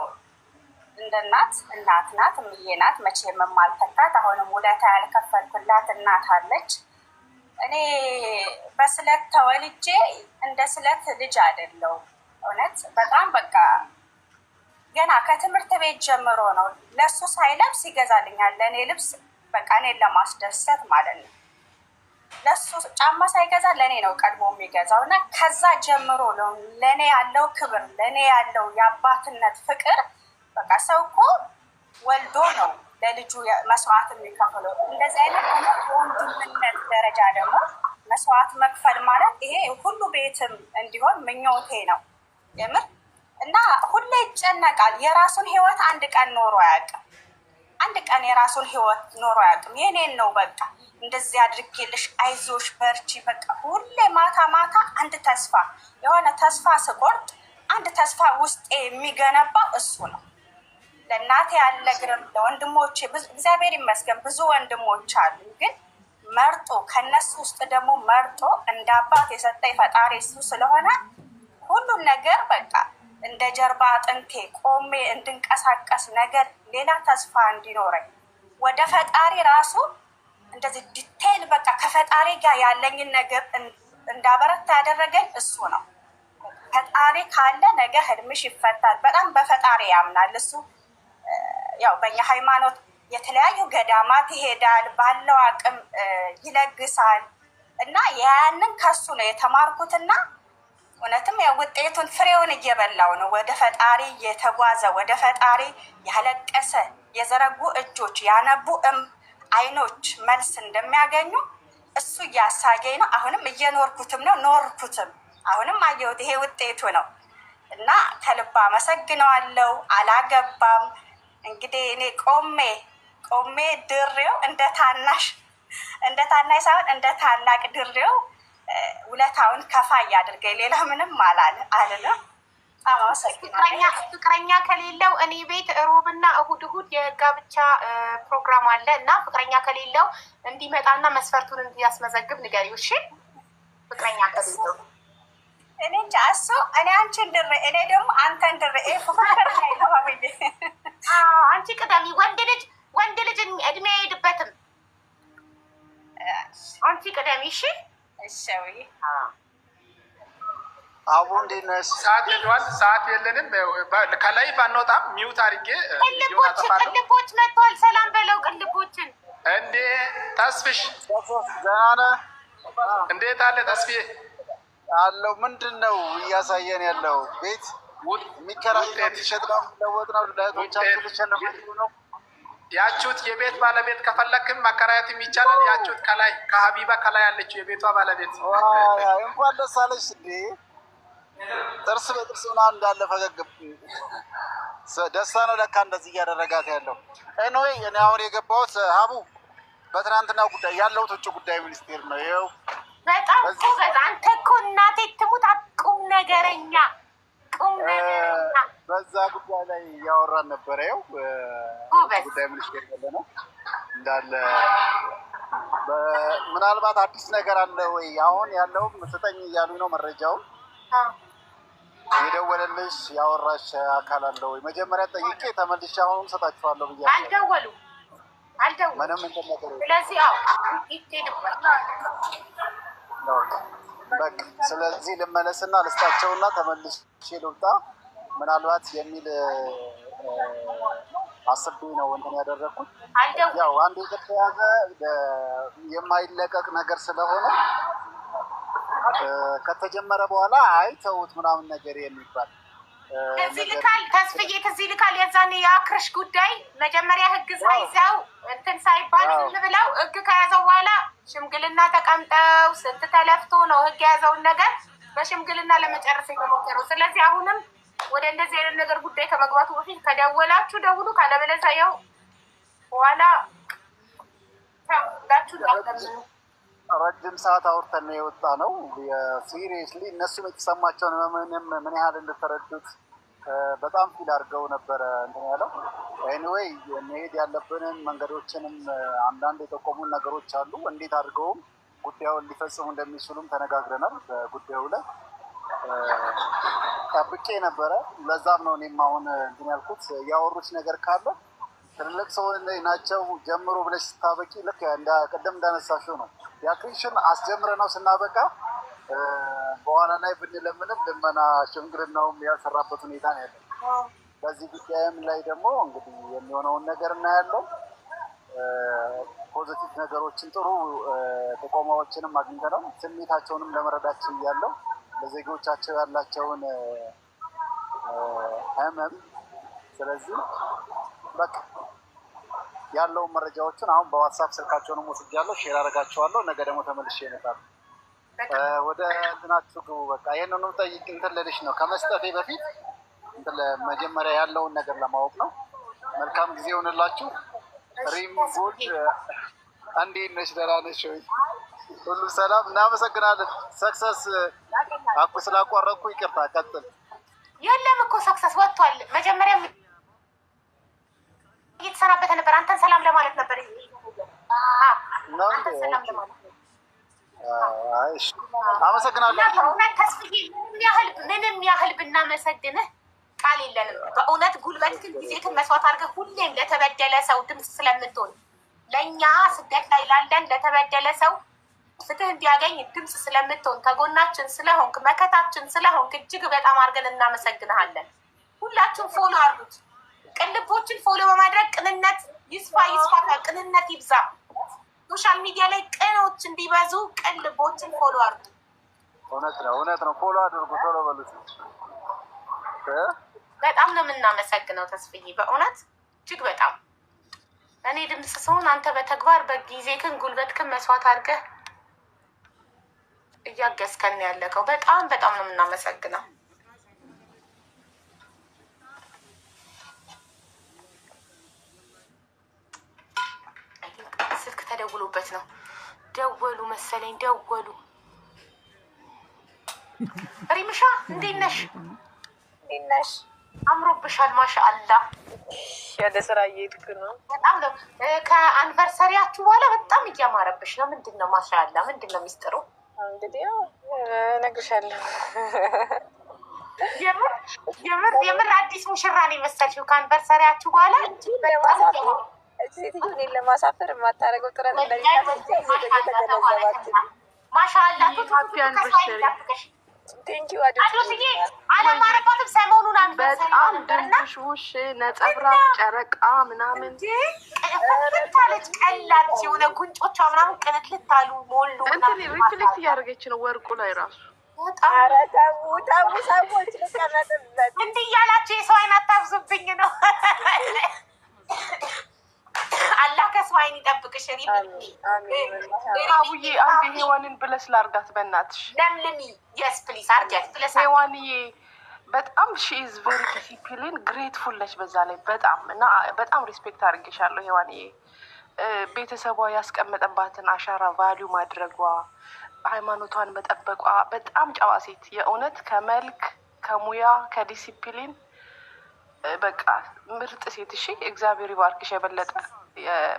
እንደ እናት ናት፣ እምዬ ናት፣ መቼም የማልተካት። አሁንም ውለታ ያልከፈልኩላት እናት አለች። እኔ በስለት ተወልጄ እንደ ስለት ልጅ አይደለው። እውነት በጣም በቃ ገና ከትምህርት ቤት ጀምሮ ነው ለሱ ሳይለብስ ይገዛልኛል። ለእኔ ልብስ በቃ እኔን ለማስደሰት ማለት ነው። ለሱ ጫማ ሳይገዛ ለእኔ ነው ቀድሞ የሚገዛው እና ከዛ ጀምሮ ነው ለእኔ ያለው ክብር፣ ለእኔ ያለው የአባትነት ፍቅር። በቃ ሰው እኮ ወልዶ ነው ለልጁ መስዋዕት የሚከፍለው። እንደዚህ አይነት በወንድምነት ደረጃ ደግሞ መስዋዕት መክፈል ማለት ይሄ ሁሉ ቤትም እንዲሆን ምኞቴ ነው የምር። እና ሁሌ ይጨነቃል። የራሱን ህይወት አንድ ቀን ኖሮ አያውቅም። አንድ ቀን የራሱን ህይወት ኖሮ አያውቅም። የኔን ነው በቃ እንደዚህ አድርጌልሽ፣ አይዞሽ፣ በርቺ። በቃ ሁሌ ማታ አንድ ተስፋ፣ የሆነ ተስፋ ስቆርጥ አንድ ተስፋ ውስጤ የሚገነባው እሱ ነው። ለእናቴ ያለ ግርም፣ ለወንድሞቼ እግዚአብሔር ይመስገን ብዙ ወንድሞች አሉ። ግን መርጦ ከነሱ ውስጥ ደግሞ መርጦ እንደ አባት የሰጠኝ ፈጣሪ እሱ ስለሆነ ሁሉም ነገር በቃ እንደ ጀርባ አጥንቴ ቆሜ እንድንቀሳቀስ ነገር ሌላ ተስፋ እንዲኖረኝ ወደ ፈጣሪ ራሱ እንደዚህ ዲቴይል በቃ ከፈጣሪ ጋር ያለኝን ነገር እንዳበረታ ያደረገኝ እሱ ነው። ፈጣሪ ካለ ነገ ህልምሽ ይፈታል። በጣም በፈጣሪ ያምናል እሱ። ያው በእኛ ሃይማኖት የተለያዩ ገዳማት ይሄዳል፣ ባለው አቅም ይለግሳል እና ያንን ከሱ ነው የተማርኩትና እውነትም ያው ውጤቱን ፍሬውን እየበላው ነው። ወደ ፈጣሪ የተጓዘ ወደ ፈጣሪ ያለቀሰ የዘረጉ እጆች ያነቡ አይኖች መልስ እንደሚያገኙ እሱ እያሳገኝ ነው። አሁንም እየኖርኩትም ነው ኖርኩትም። አሁንም አየሁት። ይሄ ውጤቱ ነው እና ከልባ አመሰግነዋለሁ። አላገባም እንግዲህ እኔ ቆሜ ድሬው እንደ ታናሽ ሳይሆን እንደ ታላቅ ድሬው ውለታውን ከፋ እያድርገኝ። ሌላ ምንም አልልም። ፍቅረኛ ከሌለው እኔ ቤት ሮብና እሁድ የጋብቻ ፕሮግራም አለ እና ፍቅረኛ ከሌለው እንዲመጣና መስፈርቱን እንዲያስመዘግብ ንገሪው። እሺ ፍቅረኛ ከሌለው እኔ እንጃ እሱ እኔ አንቺን ድሬ እኔ ደግሞ አንተን ድሬ ፉክክር ላይ ነው ብዬ አንቺ ቅደሚ። ወንድ ልጅ እድሜ አይሄድበትም። አንቺ ቅደሚ። እሺ እሺ። አቡ እንዴት ነሽ? ሰዓት ሄዷል። ሰዓት የለንም። ከላይ ባንወጣም ሚውት አድርጌ ቅልቦች መጥተዋል። ሰላም በለው ቅልቦችን። እንዴ ተስፍሽ ደህና ነህ? እንዴት አለ ተስፍዬ? አለው ምንድን ነው እያሳየን ያለው? ቤት የሚከራይ ሸጥ ነው የሚለወጥ ነው። ለቶቻችን ልሸልማችሁ ነው ያችሁት። የቤት ባለቤት ከፈለክም መከራየትም ይቻላል። ያችሁት ከላይ ከሀቢባ ከላይ ያለችው የቤቷ ባለቤት እንኳን ደስ አለሽ። እንዴ ጥርስ በጥርስ ሆና እንዳለ ፈገግ ደስታ ነው ለካ እንደዚህ እያደረጋት ያለው። ኤኒዌይ እኔ አሁን የገባሁት ሀቡ በትናንትና ጉዳይ ያለሁት ውጭ ጉዳይ ሚኒስቴር ነው። ይኸው በጣም አንተ እኮ እናቴ ትሙት ቁም ነገረኛ በዛ ጉዳይ ላይ እያወራን ነበረ። ይኸው ጉዳይ ሚኒስቴር ያለ ነው እንዳለ። ምናልባት አዲስ ነገር አለ ወይ? አሁን ያለውም ስጠኝ እያሉ ነው መረጃውን። የደወለልሽ ያወራሽ አካል አለ ወይ? መጀመሪያ ጠይቄ ተመልሼ አሁን ሰጣችኋለሁ ብያ አልደወሉም። ምንም እንትን ነገር ስለዚህ ይሄድበት በቃ ስለዚህ ልመለስና ልስጣቸውና ተመልሼ ልውጣ ምናልባት የሚል አስቤ ነው እንትን ያደረግኩት። ያው አንድ የተያዘ የማይለቀቅ ነገር ስለሆነ ከተጀመረ በኋላ አይ ተውት ምናምን ነገር የሚባል እዚህ ልካል ተስፍዬ እዚህ ልካል። የዛኔ የአክርሽ ጉዳይ መጀመሪያ ህግ ሳይዘው እንትን ሳይባል ዝም ብለው ህግ ከያዘው በኋላ ሽምግልና ተቀምጠው ስንት ተለፍቶ ነው ህግ የያዘውን ነገር በሽምግልና ለመጨረስ የተሞከረው። ስለዚህ አሁንም ወደ እንደዚህ አይነት ነገር ጉዳይ ከመግባቱ በፊት ከደወላችሁ ደውሉ፣ ካለበለዚያ ያው በኋላ ረጅም ሰዓት አውርተን ነው የወጣ ነው። ሲሪየስሊ እነሱም የተሰማቸውን ምን ያህል እንደተረዱት በጣም ፊል አድርገው ነበረ እንትን ያለው። ኤኒዌይ መሄድ ያለብንን መንገዶችንም አንዳንድ የጠቆሙን ነገሮች አሉ። እንዴት አድርገውም ጉዳዩን ሊፈጽሙ እንደሚችሉም ተነጋግረናል። በጉዳዩ ላይ ጠብቄ ነበረ። ለዛም ነው እኔም አሁን እንትን ያልኩት። ያወሩት ነገር ካለ ትልቅ ሰው ናቸው ጀምሮ ብለሽ ስታበቂ ልክ ቅድም እንዳነሳሽው ነው የአክሪሽን አስጀምረ ነው ስናበቃ በኋላ ላይ ብንለምንም ልመና ሽምግልናውም ያልሰራበት ሁኔታ ነው ያለው። በዚህ ጉዳይም ላይ ደግሞ እንግዲህ የሚሆነውን ነገር እናያለን። ፖዚቲቭ ነገሮችን ጥሩ ጥቆማዎችንም አግኝተናል። ስሜታቸውንም ለመረዳት ያለው ለዜጎቻቸው ያላቸውን ህመም። ስለዚህ በቃ ያለውን መረጃዎችን አሁን በዋትሳፕ ስልካቸውንም ወስጃለሁ፣ ሼር አደርጋቸዋለሁ። ነገ ደግሞ ተመልሼ እመጣለሁ። ወደ እንትናችሁ ግቡ። በቃ ይህንንም ጠይቅ እንትን ልልሽ ነው ከመስጠቴ በፊት መጀመሪያ ያለውን ነገር ለማወቅ ነው። መልካም ጊዜ ይሆንላችሁ። ሪም ጉድ እንዴት ነሽ? ደህና ነሽ ወይ? ሁሉ ሰላም? እናመሰግናለን። ሰክሰስ ስላቋረጥኩ ይቅርታ። ቀጥል። የለም እኮ ሰክሰስ ወጥቷል። መጀመሪያ እየተሰናበተ ነበር። አንተን ሰላም ለማለት ነበር። አመሰግናለሁ። ምንም ያህል ብናመሰግንህ ቃል የለንም። በእውነት ጉልበት ግን ጊዜህን መስዋዕት አድርገህ ሁሌም ለተበደለ ሰው ድምፅ ስለምትሆን ለእኛ ስደት ላይ ላለን ለተበደለ ሰው ፍትህ እንዲያገኝ ድምፅ ስለምትሆን ከጎናችን ስለሆንክ መከታችን ስለሆንክ እጅግ በጣም አድርገን እናመሰግንሃለን። ሁላችሁም ፎሎ አድርጉት። ቅልቦችን ፎሎ በማድረግ ቅንነት ይስፋ፣ ቅንነት ይብዛ። ሶሻል ሚዲያ ላይ ቅኖች እንዲበዙ ቅልቦችን ፎሎ አድርጉ። እውነት ነው። ፎሎ አድርጉ። ቶሎ በሉት። በጣም ነው የምናመሰግነው ተስፍዬ፣ በእውነት እጅግ በጣም እኔ ድምፅ ስሆን አንተ በተግባር በጊዜህን ጉልበትህን መስዋዕት አድርገህ እያገዝከን ያለከው በጣም በጣም ነው የምናመሰግነው። ስልክ ተደውሎበት ነው። ደወሉ መሰለኝ ደወሉ። ሪምሻ እንዴት ነሽ? እንዴት ነሽ? አምሮብሻል። ማሻአላ ወደ ስራ እየሄድኩ ነው። በጣም ነው ከአኒቨርሰሪያችሁ በኋላ በጣም እያማረብሽ ነው። ምንድን ነው ማሻአላ? ምንድን ነው ሚስጥሩ? እንግዲህ እነግርሻለሁ። የምር አዲስ ሙሽራ ነው የመሰልሽው ከአኒቨርሰሪያችሁ በኋላ። ሴትዮ እኔን ለማሳፈር የማታደርገው ጥረት ማሻአላ። አለማረባትም ሰሞኑን በጣም ድንሽ ውሽ ነጸብራቅ ጨረቃ ምናምን ቅልትልታለች። ቀላች የሆነ ጉንጮቿ ምናምን ቅልትልት አሉ ሞሉ። እንትን ሪፍሌክት እያደረገች ነው ወርቁ ላይ ራሱ። እንዲህ እያላችሁ የሰው አይን አታብዙብኝ ነው። አላህ ከሰው አይን ይጠብቅሽ። አቡዬ አንድ ሔዋንን ብለስ ላርጋት በእናትሽ። ለምልሚ የስ ፕሊስ አርጊያት ብለስ። ሔዋንዬ በጣም ሺዝ ቬሪ ዲሲፕሊን ግሬትፉል ነች። በዛ ላይ በጣም እና በጣም ሪስፔክት አድርጌሻለሁ ሔዋንዬ። ቤተሰቧ ያስቀመጠባትን አሻራ ቫሊዩ ማድረጓ፣ ሃይማኖቷን መጠበቋ፣ በጣም ጨዋ ሴት የእውነት ከመልክ ከሙያ ከዲሲፕሊን በቃ ምርጥ ሴት። እሺ እግዚአብሔር ይባርክሽ። የበለጠ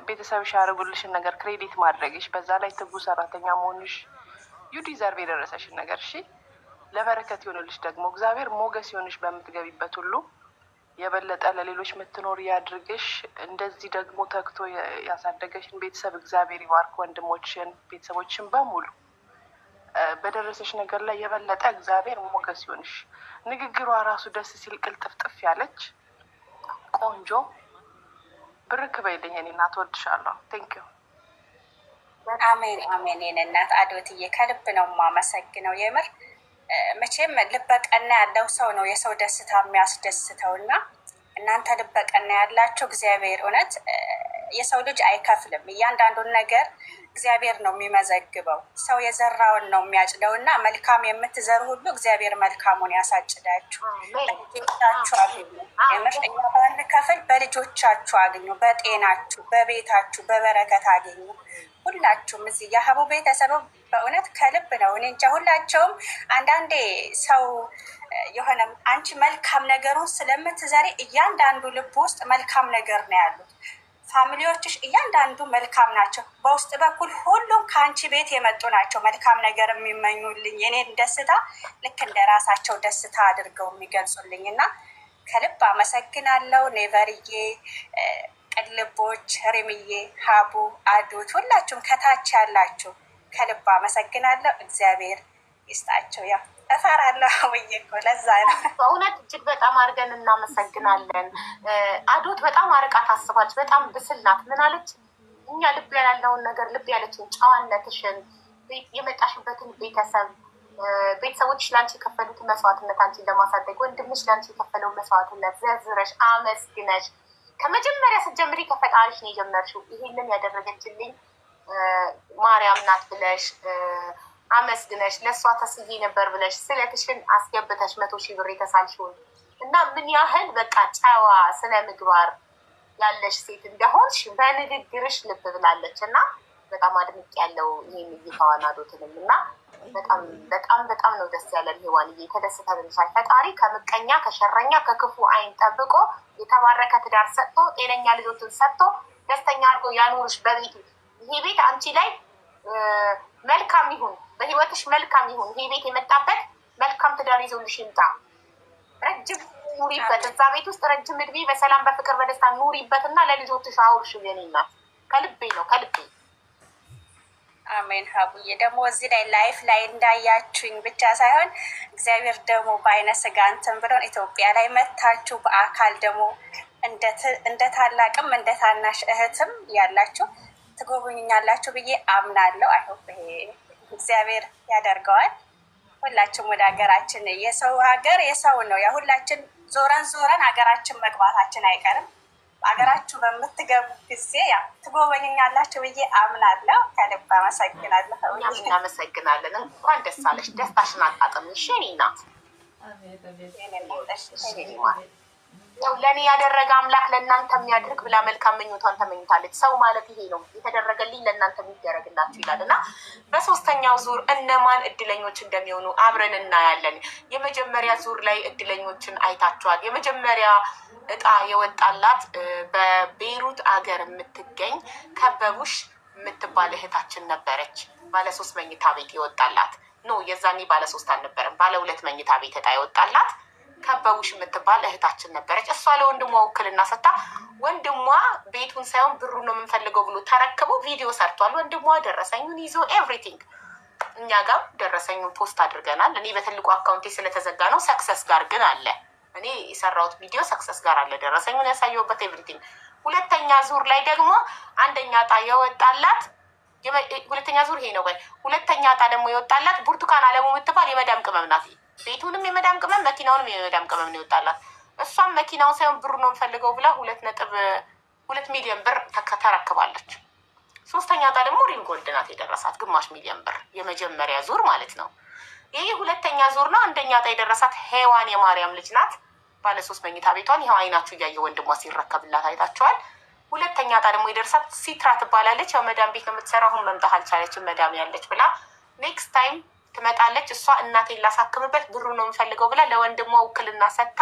ቤተሰብሽ ያደርጉልሽን ነገር ክሬዲት ማድረግሽ፣ በዛ ላይ ትጉ ሰራተኛ መሆንሽ ዩ ዲዘርቭ የደረሰሽን ነገር። እሺ ለበረከት ይሆንልሽ። ደግሞ እግዚአብሔር ሞገስ ይሆንሽ በምትገቢበት ሁሉ የበለጠ ለሌሎች ምትኖር ያድርግሽ። እንደዚህ ደግሞ ተግቶ ያሳደገሽን ቤተሰብ እግዚአብሔር ይባርክ። ወንድሞችን ቤተሰቦችን በሙሉ በደረሰሽ ነገር ላይ የበለጠ እግዚአብሔር ሞገስ ይሆንሽ። ንግግሯ ራሱ ደስ ሲል ቅልጥፍጥፍ ያለች ቆንጆ ብርክ በይልኝ። እኔ እናት ወድሻለሁ። ቴንክ ዩ። አሜን አሜን። የኔ እናት አዶትዬ ከልብ ነው የማመሰግነው። የምር መቼም ልበቀና ያለው ሰው ነው የሰው ደስታ የሚያስደስተው እና እናንተ ልበቀና ያላቸው እግዚአብሔር እውነት የሰው ልጅ አይከፍልም። እያንዳንዱን ነገር እግዚአብሔር ነው የሚመዘግበው። ሰው የዘራውን ነው የሚያጭደው እና መልካም የምትዘሩ ሁሉ እግዚአብሔር መልካሙን ያሳጭዳችሁ። በልጆቻችሁ አግኙ። የምር እኛ ባንከፍል በልጆቻችሁ አግኙ፣ በጤናችሁ፣ በቤታችሁ በበረከት አግኙ። ሁላችሁም እዚህ የሀቡ ቤተሰብ በእውነት ከልብ ነው። እኔ እንጃ ሁላቸውም አንዳንዴ ሰው የሆነ አንቺ መልካም ነገሩን ስለምትዘሪ እያንዳንዱ ልብ ውስጥ መልካም ነገር ነው ያሉት። ፋሚሊዎችሽ እያንዳንዱ መልካም ናቸው። በውስጥ በኩል ሁሉም ከአንቺ ቤት የመጡ ናቸው መልካም ነገር የሚመኙልኝ፣ የኔን ደስታ ልክ እንደ ራሳቸው ደስታ አድርገው የሚገልጹልኝ እና ከልብ አመሰግናለሁ። ኔቨርዬ፣ ቅልቦች፣ ሪምዬ፣ ሀቡ፣ አዶት ሁላችሁም ከታች ያላችሁ ከልብ አመሰግናለሁ። እግዚአብሔር ይስጣቸው። ያው እፈራለሁ ብዬ እኮ ለዛ ነው። በእውነት እጅግ በጣም አድርገን እናመሰግናለን። አዶት በጣም አርቃ ታስባለች። በጣም ብስል ናት። ምን አለች? እኛ ልብ ያላለውን ነገር ልብ ያለችን ጨዋነትሽን፣ የመጣሽበትን ቤተሰቦች ለአንቺ የከፈሉትን መስዋዕትነት አንቺን ለማሳደግ ወንድምሽ ለአንቺ የከፈለውን መስዋዕትነት ዘርዝረሽ አመስግነሽ ከመጀመሪያ ስትጀምሪ ከፈጣሪሽ ነው የጀመርሽው። ይሄንን ያደረገችልኝ ማርያም ናት ብለሽ አመስግነሽ ለእሷ ተስዬ ነበር ብለሽ ስለትሽን አስገብተሽ 100,000 ብር የተሳልሽውን እና ምን ያህል በቃ ጨዋ ስነ ምግባር ያለሽ ሴት እንደሆንሽ በንግግርሽ ልብ ብላለች እና በጣም አድምቅ ያለው ይህን እይታዋን አዶትንም እና በጣም በጣም በጣም ነው ደስ ያለን። ሔዋንዬ ተደስተልሻል። ፈጣሪ ከምቀኛ ከሸረኛ ከክፉ አይን ጠብቆ የተባረከ ትዳር ሰጥቶ ጤነኛ ልጆችን ሰጥቶ ደስተኛ አድርጎ ያኑርሽ በቤቱ። ይሄ ቤት አንቺ ላይ መልካም ይሁን፣ በህይወትሽ መልካም ይሁን። ይሄ ቤት የመጣበት መልካም ትዳር ይዞልሽ ይምጣ። ረጅም ኑሪበት፣ እዛ ቤት ውስጥ ረጅም እድሜ በሰላም በፍቅር በደስታ ኑሪበት እና ለልጆችሽ አውርሽ። የኔ እናት ከልቤ ነው ከልቤ። አሜን። ሀቡዬ ደግሞ እዚህ ላይ ላይፍ ላይ እንዳያችሁኝ ብቻ ሳይሆን እግዚአብሔር ደግሞ በአይነ ስጋ እንትን ብሎን ኢትዮጵያ ላይ መታችሁ በአካል ደግሞ እንደ ታላቅም እንደ ታናሽ እህትም ያላችሁ ትጎበኙኛላችሁ ብዬ አምናለሁ። አይሆን ይሄ እግዚአብሔር ያደርገዋል። ሁላችንም ወደ ሀገራችን፣ የሰው ሀገር የሰው ነው። ያ ሁላችን ዞረን ዞረን ሀገራችን መግባታችን አይቀርም። ሀገራችሁ በምትገቡ ጊዜ ያ ትጎበኙኛላችሁ ብዬ አምናለሁ። ከልብ አመሰግናለሁ። እናመሰግናለን። እንኳን ደስ አለሽ። ደስታሽን አጣጥምሽ የኔ እናት። ያው ለእኔ ያደረገ አምላክ ለእናንተ የሚያድርግ ብላ መልካም ምኞቷን ተመኝታለች። ሰው ማለት ይሄ ነው፣ የተደረገልኝ ለእናንተ የሚደረግላችሁ ይላል እና በሶስተኛው ዙር እነማን እድለኞች እንደሚሆኑ አብረን እናያለን። የመጀመሪያ ዙር ላይ እድለኞችን አይታችኋል። የመጀመሪያ እጣ የወጣላት በቤይሩት አገር የምትገኝ ከበቡሽ የምትባል እህታችን ነበረች። ባለ3 መኝታ ቤት የወጣላት ኖ፣ የዛኔ ባለ3 አልነበረም፣ ባለ2 መኝታ ቤት እጣ የወጣላት ከበቡሽ የምትባል እህታችን ነበረች። እሷ ለወንድሟ ውክልና ሰታ ወንድሟ ቤቱን ሳይሆን ብሩን ነው የምንፈልገው ብሎ ተረክቦ ቪዲዮ ሰርቷል። ወንድሟ ደረሰኙን ይዞ ኤቭሪቲንግ፣ እኛ ጋር ደረሰኙን ፖስት አድርገናል። እኔ በትልቁ አካውንቴ ስለተዘጋ ነው። ሰክሰስ ጋር ግን አለ። እኔ የሰራሁት ቪዲዮ ሰክሰስ ጋር አለ፣ ደረሰኙን ያሳየሁበት ኤቭሪቲንግ። ሁለተኛ ዙር ላይ ደግሞ አንደኛ እጣ የወጣላት ሁለተኛ ዙር ይሄ ነው። ሁለተኛ እጣ ደግሞ የወጣላት ብርቱካን አለሙ የምትባል የመዳም ቅመም ናት። ቤቱንም የመዳም ቅመም መኪናውንም የመዳም ቅመም ነው የወጣላት። እሷም መኪናውን ሳይሆን ብሩ ነው የምፈልገው ብላ 2.2 ሚሊዮን ብር ተረክባለች። ሶስተኛ እጣ ደግሞ ሪል ጎልድ ናት የደረሳት 500,000 ብር፣ የመጀመሪያ ዙር ማለት ነው። ይሄ ሁለተኛ ዙር ነው። አንደኛ እጣ የደረሳት ሔዋን የማርያም ልጅ ናት። ባለ3 መኝታ ቤቷን ይኸው አይናችሁ እያየ ወንድሟ ሲረከብላት አይታችኋል። ሁለተኛ እጣ ደግሞ የደረሳት ሲትራ ትባላለች። ያው መዳም ቤት ነው የምትሰራው። አሁን መምጣት አልቻለችም መዳም ያለች ብላ ኔክስት ታይም ትመጣለች። እሷ እናቴን ላሳክምበት ብሩ ነው የምፈልገው ብላ ለወንድሟ ውክልና ሰጥታ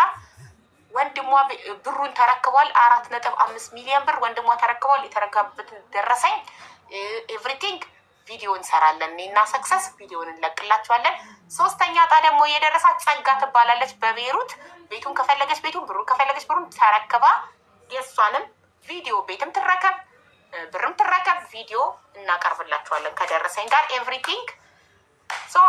ወንድሟ ብሩን ተረክቧል። 4.5 ሚሊዮን ብር ወንድሟ ተረክቧል። የተረከበበት ደረሰኝ ኤቭሪቲንግ ቪዲዮ እንሰራለን። እኔና ሰክሰስ ቪዲዮን እንለቅላችኋለን። ሶስተኛ እጣ ደግሞ የደረሳት ጸጋ ትባላለች በቤሩት። ቤቱን ከፈለገች ቤቱን፣ ብሩን ከፈለገች ብሩን ተረክባ የእሷንም ቪዲዮ ቤትም ትረከብ ብርም ትረከብ ቪዲዮ እናቀርብላችኋለን ከደረሰኝ ጋር ኤቭሪቲንግ።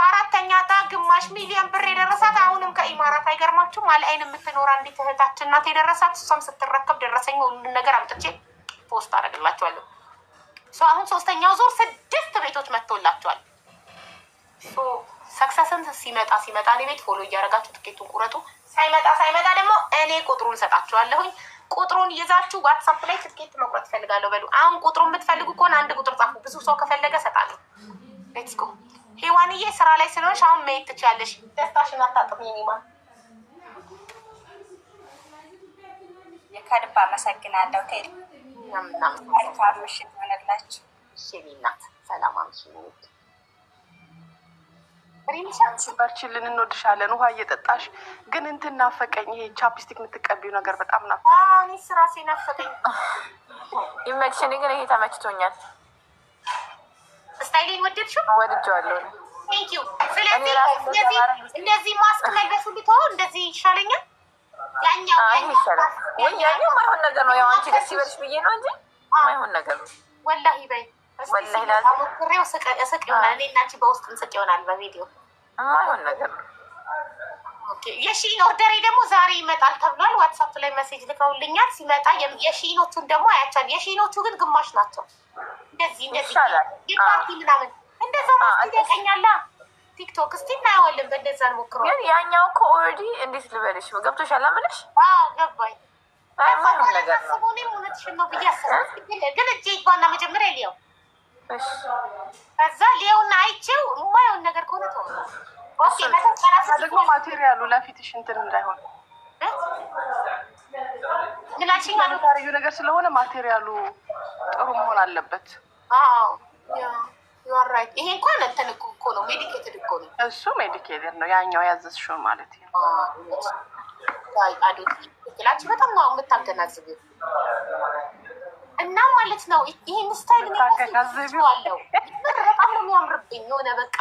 አራተኛ እጣ 500,000 ብር የደረሳት አሁንም ከኢማራት አይገርማችሁም? አልአይን የምትኖር አንዲት እህታችን ናት የደረሳት። እሷም ስትረከብ ደረሰኝ ሁሉን ነገር አምጥቼ ፖስት አደርግላችኋለሁ። አሁን ሶስተኛው ዙር 6 ቤቶች መጥቶላችኋል። ሰክሰስን ሲመጣ እኔ ቤት ፎሎ እያደረጋችሁ ትኬቱን ቁረጡ። ሳይመጣ ደግሞ እኔ ቁጥሩን ሰጣችኋለሁኝ። ቁጥሩን ይዛችሁ ዋትሳፕ ላይ ትኬት መቁረጥ እፈልጋለሁ በሉ። አሁን ቁጥሩን የምትፈልጉ ከሆነ አንድ ቁጥር ጻፉ። ብዙ ሰው ከፈለገ እሰጣለሁ። ሌትስ ጎ። ሄዋንዬ ስራ ላይ ስለሆንሽ አሁን መሄድ ትችያለሽ። ደስታሽን አታጥሚ። ኔማ ከልብ አመሰግናለሁ። ቴዲ ምሽት ሆነላችሁ። ሽሚናት ሰላም አምሽ በርችልን፣ እንወድሻለን። ውሃ እየጠጣሽ ግን እንትን ናፈቀኝ። ይሄ ቻፕስቲክ የምትቀቢው ነገር በጣም ናፈ እኔ ስራ ሲናፈቀኝ ይመችሽ። ግን ይሄ ተመችቶኛል። ስታይሌን ወደድሽው? ወድጄዋለሁ። ቴንክ ዩ። ስለዚህ እንደዚህ ማስክ መልበስ ሁሉ ተወው። እንደዚህ ይሻለኛል። ያኛው ይሻላል ወይ? ያኛው ማይሆን ነገር ነው። ያው አንቺ ደስ ይበልሽ ብዬ ነው እንጂ ማይሆን ነገር ነው። ወላሂ በይ ወላሂ ላልኩ ክሬው ስቅ ይሆናል። እኔ እና አንቺ በውስጥ እንስቅ ይሆናል በቪዲዮ ማይሆን ነገር ነው። ኦኬ። የሺን ኦርደሬ ደግሞ ዛሬ ይመጣል ተብሏል። ዋትሳፕ ላይ ሜሴጅ ልከውልኛል። ሲመጣ የሺኖቹን ደግሞ አያቻል። የሺኖቹ ግን ግማሽ ናቸው። እንደዚህ የፓርቲ ምናምን እንደዛ ማስክ ያቀኛላ። ቲክቶክ እስቲ እናየዋለን። በእንደዛ እንሞክረው። ግን ያኛው እኮ ኦልሬዲ እንዴት ልበልሽ ገብቶሻል አምልሽ? ገባኝ። ማይሆን ነገር ነው። እኔም እውነትሽን ነው ብዬ አሰብኩ። ግን እጄ ይግባና መጀመሪያ ሊያው ከዛ ሊያውና አይቼው የማይሆን ነገር ከሆነ ተው። ኦኬ። ደግሞ ማቴሪያሉ ለፊትሽ እንትን እንዳይሆን ምላሽኝ ታሪዩ ነገር ስለሆነ ማቴሪያሉ ጥሩ መሆን አለበት። ራይት። ይሄ እንኳን እንትን እኮ ነው፣ ሜዲኬትድ እኮ ነው። እሱ ሜዲኬትድ ነው። ያኛው ያዘዝሽውን ማለት ነው። ትላችሁ በጣም ነው የምታገናዝቢው እና ማለት ነው። ይሄን ስታይል ታገናዝቢዋለሁ። በጣም ነው የሚያምርብኝ። የሆነ በቃ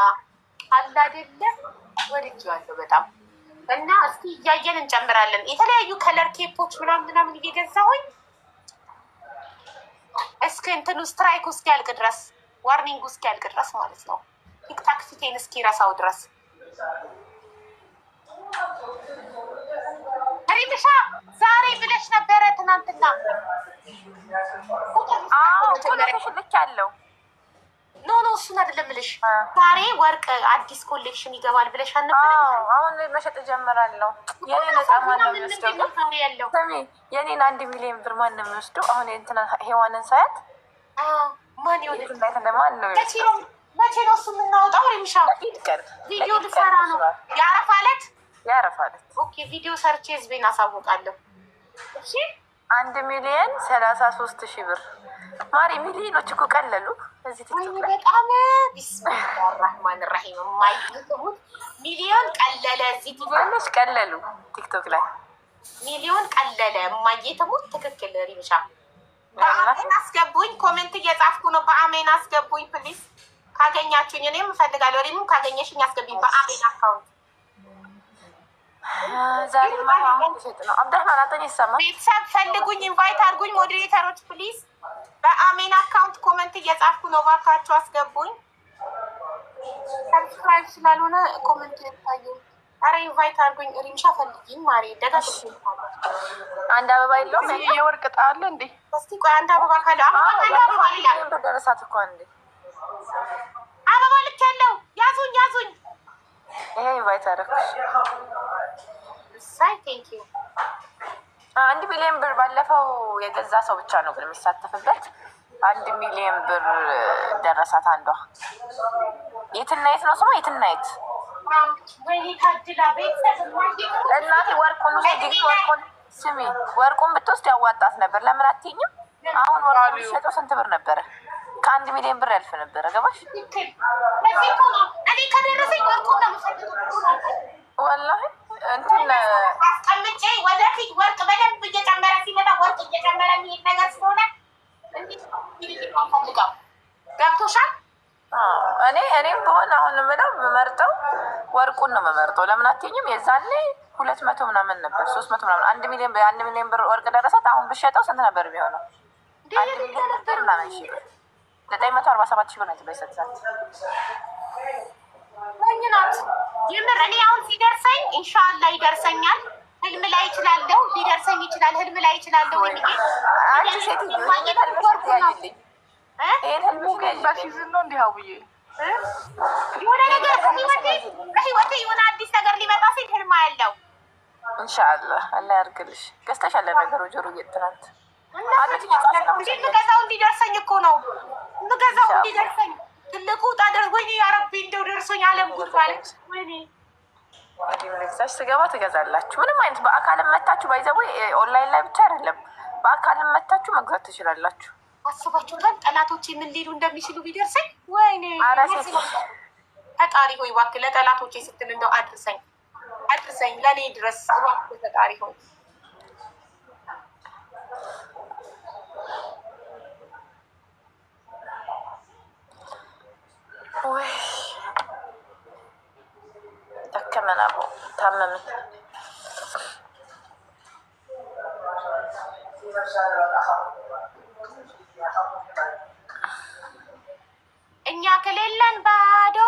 አለ አይደለ? ወድጄዋለሁ በጣም። እና እስቲ እያየን እንጨምራለን። የተለያዩ ከለር ኬፖች ምናምን እየገዛሁኝ እስከ እንትኑ ስትራይክ እስኪያልቅ ድረስ ዋርኒንግ እስኪያልቅ ድረስ ማለት ነው። ቲክታክ ፊቴን እስኪረሳው ድረስ ሪምሻ ዛሬ ብለሽ ነበረ ትናንትና። ልክ ያለው ኖ እሱን አይደለም ብለሽ ዛሬ ወርቅ አዲስ ኮሌክሽን ይገባል ብለሽ አልነበረ? አሁን መሸጥ ጀምራለሁ። የኔ ነፃ ማን ነው የሚወስደው? የኔን 1 ሚሊዮን ብር ማን ነው የሚወስደው? አሁን እንትና ሄዋንን ሳያት ማን ይወድ ማን ነው? መቼ ነው እሱ የምናወጣው? ሪምሻ ቪዲዮ ልሰራ ነው። ያረፋለት ኦኬ። ቪዲዮ ሰርቼ ህዝቤን አሳውቃለሁ። እሺ 1,33,000 ብር ማሪ። ሚሊዮኖች እኮ ቀለሉ እዚህ ቲክቶክ ላይ በጣም ቢስሚላሂ ረህማን ረሂም። የማይገቡት ሚሊዮን ቀለለ። እዚህ ትንሽ ቀለሉ ቲክቶክ ላይ ሚሊዮን ቀለለ። የማይተሙት ትክክል። ሪምሻ በአሜን አስገቡኝ። ኮሜንት እየጻፍኩ ነው። በአሜን አስገቡኝ ፕሊዝ። ካገኛችሁኝ እኔም እፈልጋለሁ። ሪሙም ካገኘሽኝ አስገቢኝ በአሜን አካውንት። ዛሬ ነው አብዳህማን አጠኝ ይሰማ ቤተሰብ ፈልጉኝ፣ ኢንቫይት አድርጉኝ። ሞዴሬተሮች ፕሊዝ በአሜን አካውንት ኮሜንት እየጻፍኩ ነው። ባካችሁ አስገቡኝ። ሰብስክራይብ ስላልሆነ ኮሜንት ይታዩ። አረ ኢንቫይት አድርጉኝ። ሪምሻ ፈልጊኝ ማሪ። ደጋግ አንድ አበባ የለውም። የወርቅ ጣለ እንዴ? እስቲ ቆይ አንድ አበባ ካለ አበባ ይላል። ደረሳት እኮ አንዴ አበባ ልክ ያለው ያዙኝ። ይሄ ኢንቫይት አደረኩሽ። ሳይ ቴንክ ዩ። 1 ሚሊዮን ብር ባለፈው የገዛ ሰው ብቻ ነው ግን የሚሳተፍበት። 1 ሚሊዮን ብር ደረሳት አንዷ። የትናየት ነው ስሟ? የትናየት እናቴ ወርቁን ስሚ፣ ወርቁን ብትወስድ ያዋጣት ነበር። ለምን አትይኝም? አሁን ወርቁ ሸጠው ስንት ብር ነበረ? ከ1 ሚሊዮን ብር ያልፍ ነበረ። ገባሽ? እኔ ከደረሰኝ ወርቁ ነው ወላሂ እንትን አስቀምጬ ወደፊት ወርቅ በደንብ እየጨመረ ሲመጣ ወርቅ እየጨመረ የሚሄድ ነገር ስለሆነ ፈልጋው ገብቶሻል። እኔም በሆነ አሁን ምለው የምመርጠው ወርቁን ነው የምመርጠው። ለምን አትይኝም? የዛኔ 200 ምናምን ነበር 300 ምናምን 1 ሚሊዮን ብር ወርቅ ደረሳት። አሁን ብሸጠው ስንት ነበር የሚሆነው? 1 ሚሊዮን ብር ምናምን ሺህ ብር 947 ሺህ ብር ነው የተበሰተሳት። ናት የምር እኔ አሁን ሲደርሰኝ ኢንሻአላህ ይደርሰኛል። ህልም ላይ ይችላለሁ፣ ሊደርሰኝ ይችላል። ህልም ላይ ይችላለሁ። ወይ አንቺ ሴት ይያይልኝ ይሄን ህልም በሲዝን ነው እንዲህ አውዬ የሆነ ነገር በህይወቴ የሆነ አዲስ ነገር ሊመጣ ሲል ህልም ያለው ኢንሻአላህ አላህ ያርግልሽ። ገዝተሻል ነገሩ ጆሮ እየተናንተ ምገዛው እንዲደርሰኝ እኮ ነው ምገዛው እንዲደርሰኝ ትልቁ ታደርጎኝ ያ ረቢ እንደው ደርሶኝ አለም ጉድ ማለት ወይኔ ወዲህ ስገባ ትገዛላችሁ። ምንም አይነት በአካልም መታችሁ ባይዘው ኦንላይን ላይ ብቻ አይደለም በአካልም መታችሁ መግዛት ትችላላችሁ። አስባችሁታል? ጠላቶቼ ምን ሊሉ እንደሚችሉ ቢደርሰኝ ወይኔ ፈጣሪ ሆይ እባክህ ለጠላቶቼ ስትል እንደው አድርሰኝ ለእኔ ድረስ እባክህ ፈጣሪ ሆይ ወይ ደከመን አቦ ታመምን። እኛ ከሌለን ባዶ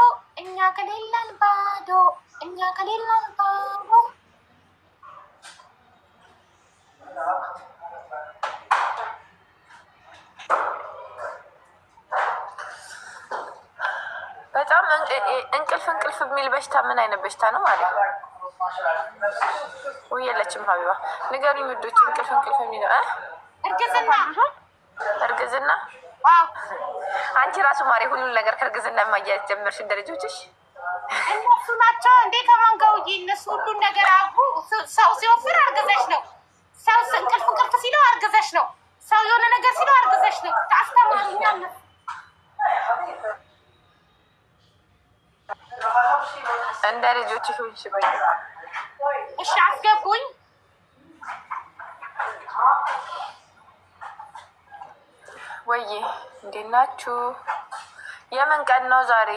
እኛ ከሌለን ባዶ እኛ ከሌለን ባዶ በጣም እንቅልፍ የሚል በሽታ ምን አይነት በሽታ ነው ማለት ነው? ወይ የለችም ሀቢባ ንገሩኝ ውዶች። እንቅልፍ የሚል እርግዝና አንቺ ራሱ ማሪ ሁሉን ነገር ከእርግዝና ማያያዝ ጀመርሽ እንደ ልጆችሽ። እነሱ ናቸው እንዴ ከማን ጋር ውዬ እነሱ ሁሉን ነገር አቡ ሰው ሲወፍር አርግዘሽ ነው። ሰው እንቅልፍ ሲለው አርግዘሽ ነው። ሰው የሆነ ነገር ሲለው አርግዘሽ ነው። አስተማሩኛ ነው። እንደ ልጆችሽ ሆንሽ በይ። እሺ አስገቡኝ። ወይ እንዴት ናችሁ? የምን ቀን ነው ዛሬ?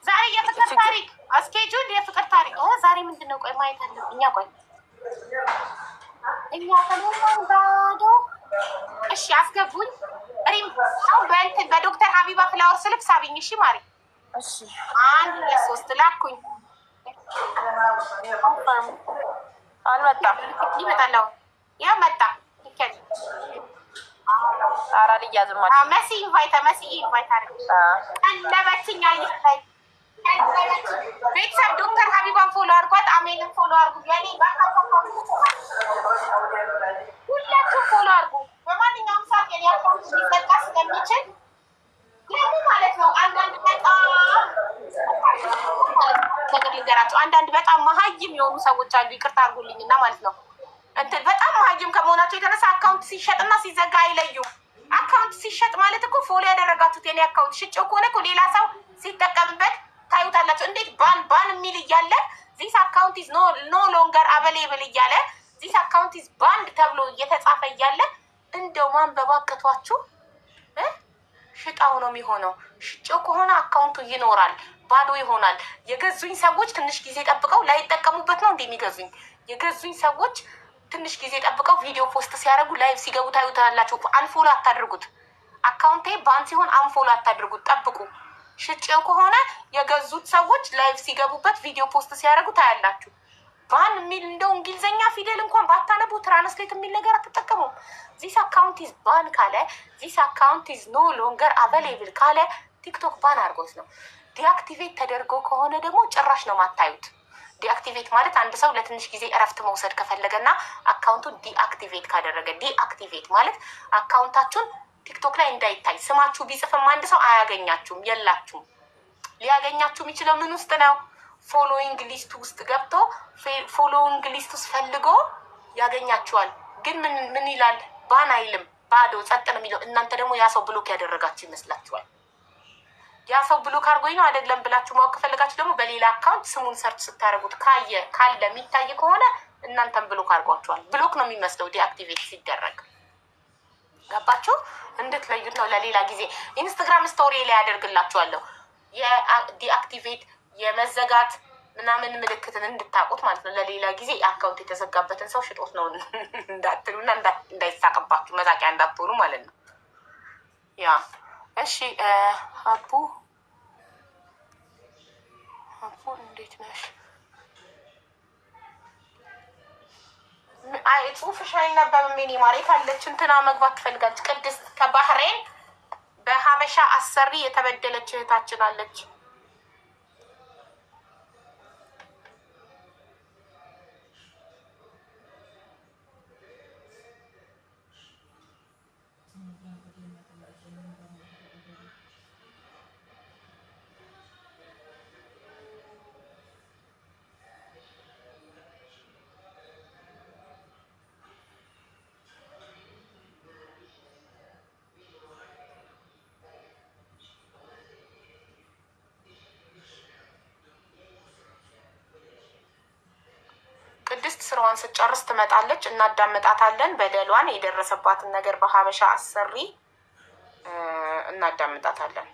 ዛሬ የፍቅር ታሪክ አስኬጁል የፍቅር ታሪክ ዛሬ ምንድን ነው? ቆይ ማየት አለብኝ። እኛ ከሌለን ባዶ። እሺ አስገቡኝ። በዶክተር ሀቢባ ፍላወር ስልክ ሳቢኝ። እሺ ማሪ። እሺ 1 2 3 ላኩኝ። አልመጣም። ይመጣል። ያ መጣ። ኧረ ልያዝማ መሲ ኢንቫይት አድርግ። ቀለበችኝ ላይ ቤተሰብ ዶክተር ሀቢባን ፎሎ አድርጓት። አሜንን ፎሎ አድርጉ። የኔ ሁላችሁም ፎሎ አድርጉ። በማንኛውም ሰዓት የኔ አካውንት ሊዘጋ ስለሚችል ይህ ማለት ነው። አንዳንድ በጣም ነገር ልንገራቸው። አንዳንድ በጣም መሀይም የሆኑ ሰዎች አሉ። ይቅርታ አድርጉልኝ እና ማለት ነው እንትን በጣም መሀይም ከመሆናቸው የተነሳ አካውንት ሲሸጥና ሲዘጋ አይለዩም። አካውንት ሲሸጥ ማለት እኮ ፎሎ ያደረጋችሁት የኔ አካውንት ሽጬው ከሆነ እኮ ሌላ ሰው ሲጠቀምበት ታዩታላችሁ። እንዴት ባን የሚል እያለ ዚስ አካውንት ኢዝ ኖ ሎንገር አቬሌብል እያለ ዚስ አካውንት ኢዝ ባንድ ተብሎ እየተጻፈ እያለ እንደው ማንበብ አቅቷችሁ ሽጣው ነው የሚሆነው። ሽጬው ከሆነ አካውንቱ ይኖራል፣ ባዶ ይሆናል። የገዙኝ ሰዎች ትንሽ ጊዜ ጠብቀው ላይጠቀሙበት ነው እንደ የሚገዙኝ። የገዙኝ ሰዎች ትንሽ ጊዜ ጠብቀው ቪዲዮ ፖስት ሲያደርጉ ላይቭ ሲገቡ ታዩታላችሁ። አንፎሎ አታድርጉት። አካውንቴ ባን ሲሆን አንፎሎ አታድርጉት፣ ጠብቁ። ሽጬው ከሆነ የገዙት ሰዎች ላይቭ ሲገቡበት ቪዲዮ ፖስት ሲያደርጉ ታያላችሁ። ባን የሚል እንደው እንግሊዝኛ ፊደል እንኳን ባታነቡ ትራንስሌት የሚል ነገር አትጠቀሙም። ዚስ አካውንት ኢዝ ባን ካለ ዚስ አካውንት ኢዝ ኖ ሎንገር አቬሌብል ካለ ቲክቶክ ባን አድርጎት ነው። ዲአክቲቬት ተደርጎ ከሆነ ደግሞ ጭራሽ ነው ማታዩት። ዲአክቲቬት ማለት አንድ ሰው ለትንሽ ጊዜ እረፍት መውሰድ ከፈለገና አካውንቱን ዲአክቲቬት ካደረገ፣ ዲአክቲቬት ማለት አካውንታችሁን ቲክቶክ ላይ እንዳይታይ ስማችሁ ቢጽፍም አንድ ሰው አያገኛችሁም፣ የላችሁም። ሊያገኛችሁ የሚችለው ምን ውስጥ ነው? ፎሎዊንግ ሊስት ውስጥ ገብቶ ፎሎዊንግ ሊስት ውስጥ ፈልጎ ያገኛችኋል። ግን ምን ይላል? ባን አይልም፣ ባዶ ጸጥ ነው የሚለው። እናንተ ደግሞ ያ ሰው ብሎክ ያደረጋችሁ ይመስላችኋል። ያ ሰው ብሎክ አድርጎኝ ነው አይደለም ብላችሁ ማወቅ ከፈለጋችሁ ደግሞ በሌላ አካውንት ስሙን ሰርች ስታደርጉት ካለ የሚታይ ከሆነ እናንተም ብሎክ አድርጓችኋል። ብሎክ ነው የሚመስለው ዲአክቲቬት ሲደረግ። ገባችሁ? እንድትለዩት ነው። ለሌላ ጊዜ ኢንስታግራም ስቶሪ ላይ ያደርግላችኋለሁ። የዲአክቲቬት የመዘጋት ምናምን ምልክትን እንድታውቁት ማለት ነው። ለሌላ ጊዜ አካውንት የተዘጋበትን ሰው ሽጦት ነው እንዳትሉና እንዳይሳቅባችሁ መዛቂያ እንዳትሆኑ ማለት ነው። ያ እሺ። አቡ እንዴት ነሽ? አይ ጽሁፍሽ አይነበብም። ሜኒ ማሬ ካለች እንትና መግባት ትፈልጋለች። ቅድስት ከባህሬን በሀበሻ አሰሪ የተበደለች እህታችን አለች። ቅድስት ስራዋን ስጨርስ ትመጣለች። እናዳምጣታለን። በደሏን የደረሰባትን ነገር በሀበሻ አሰሪ እናዳምጣታለን።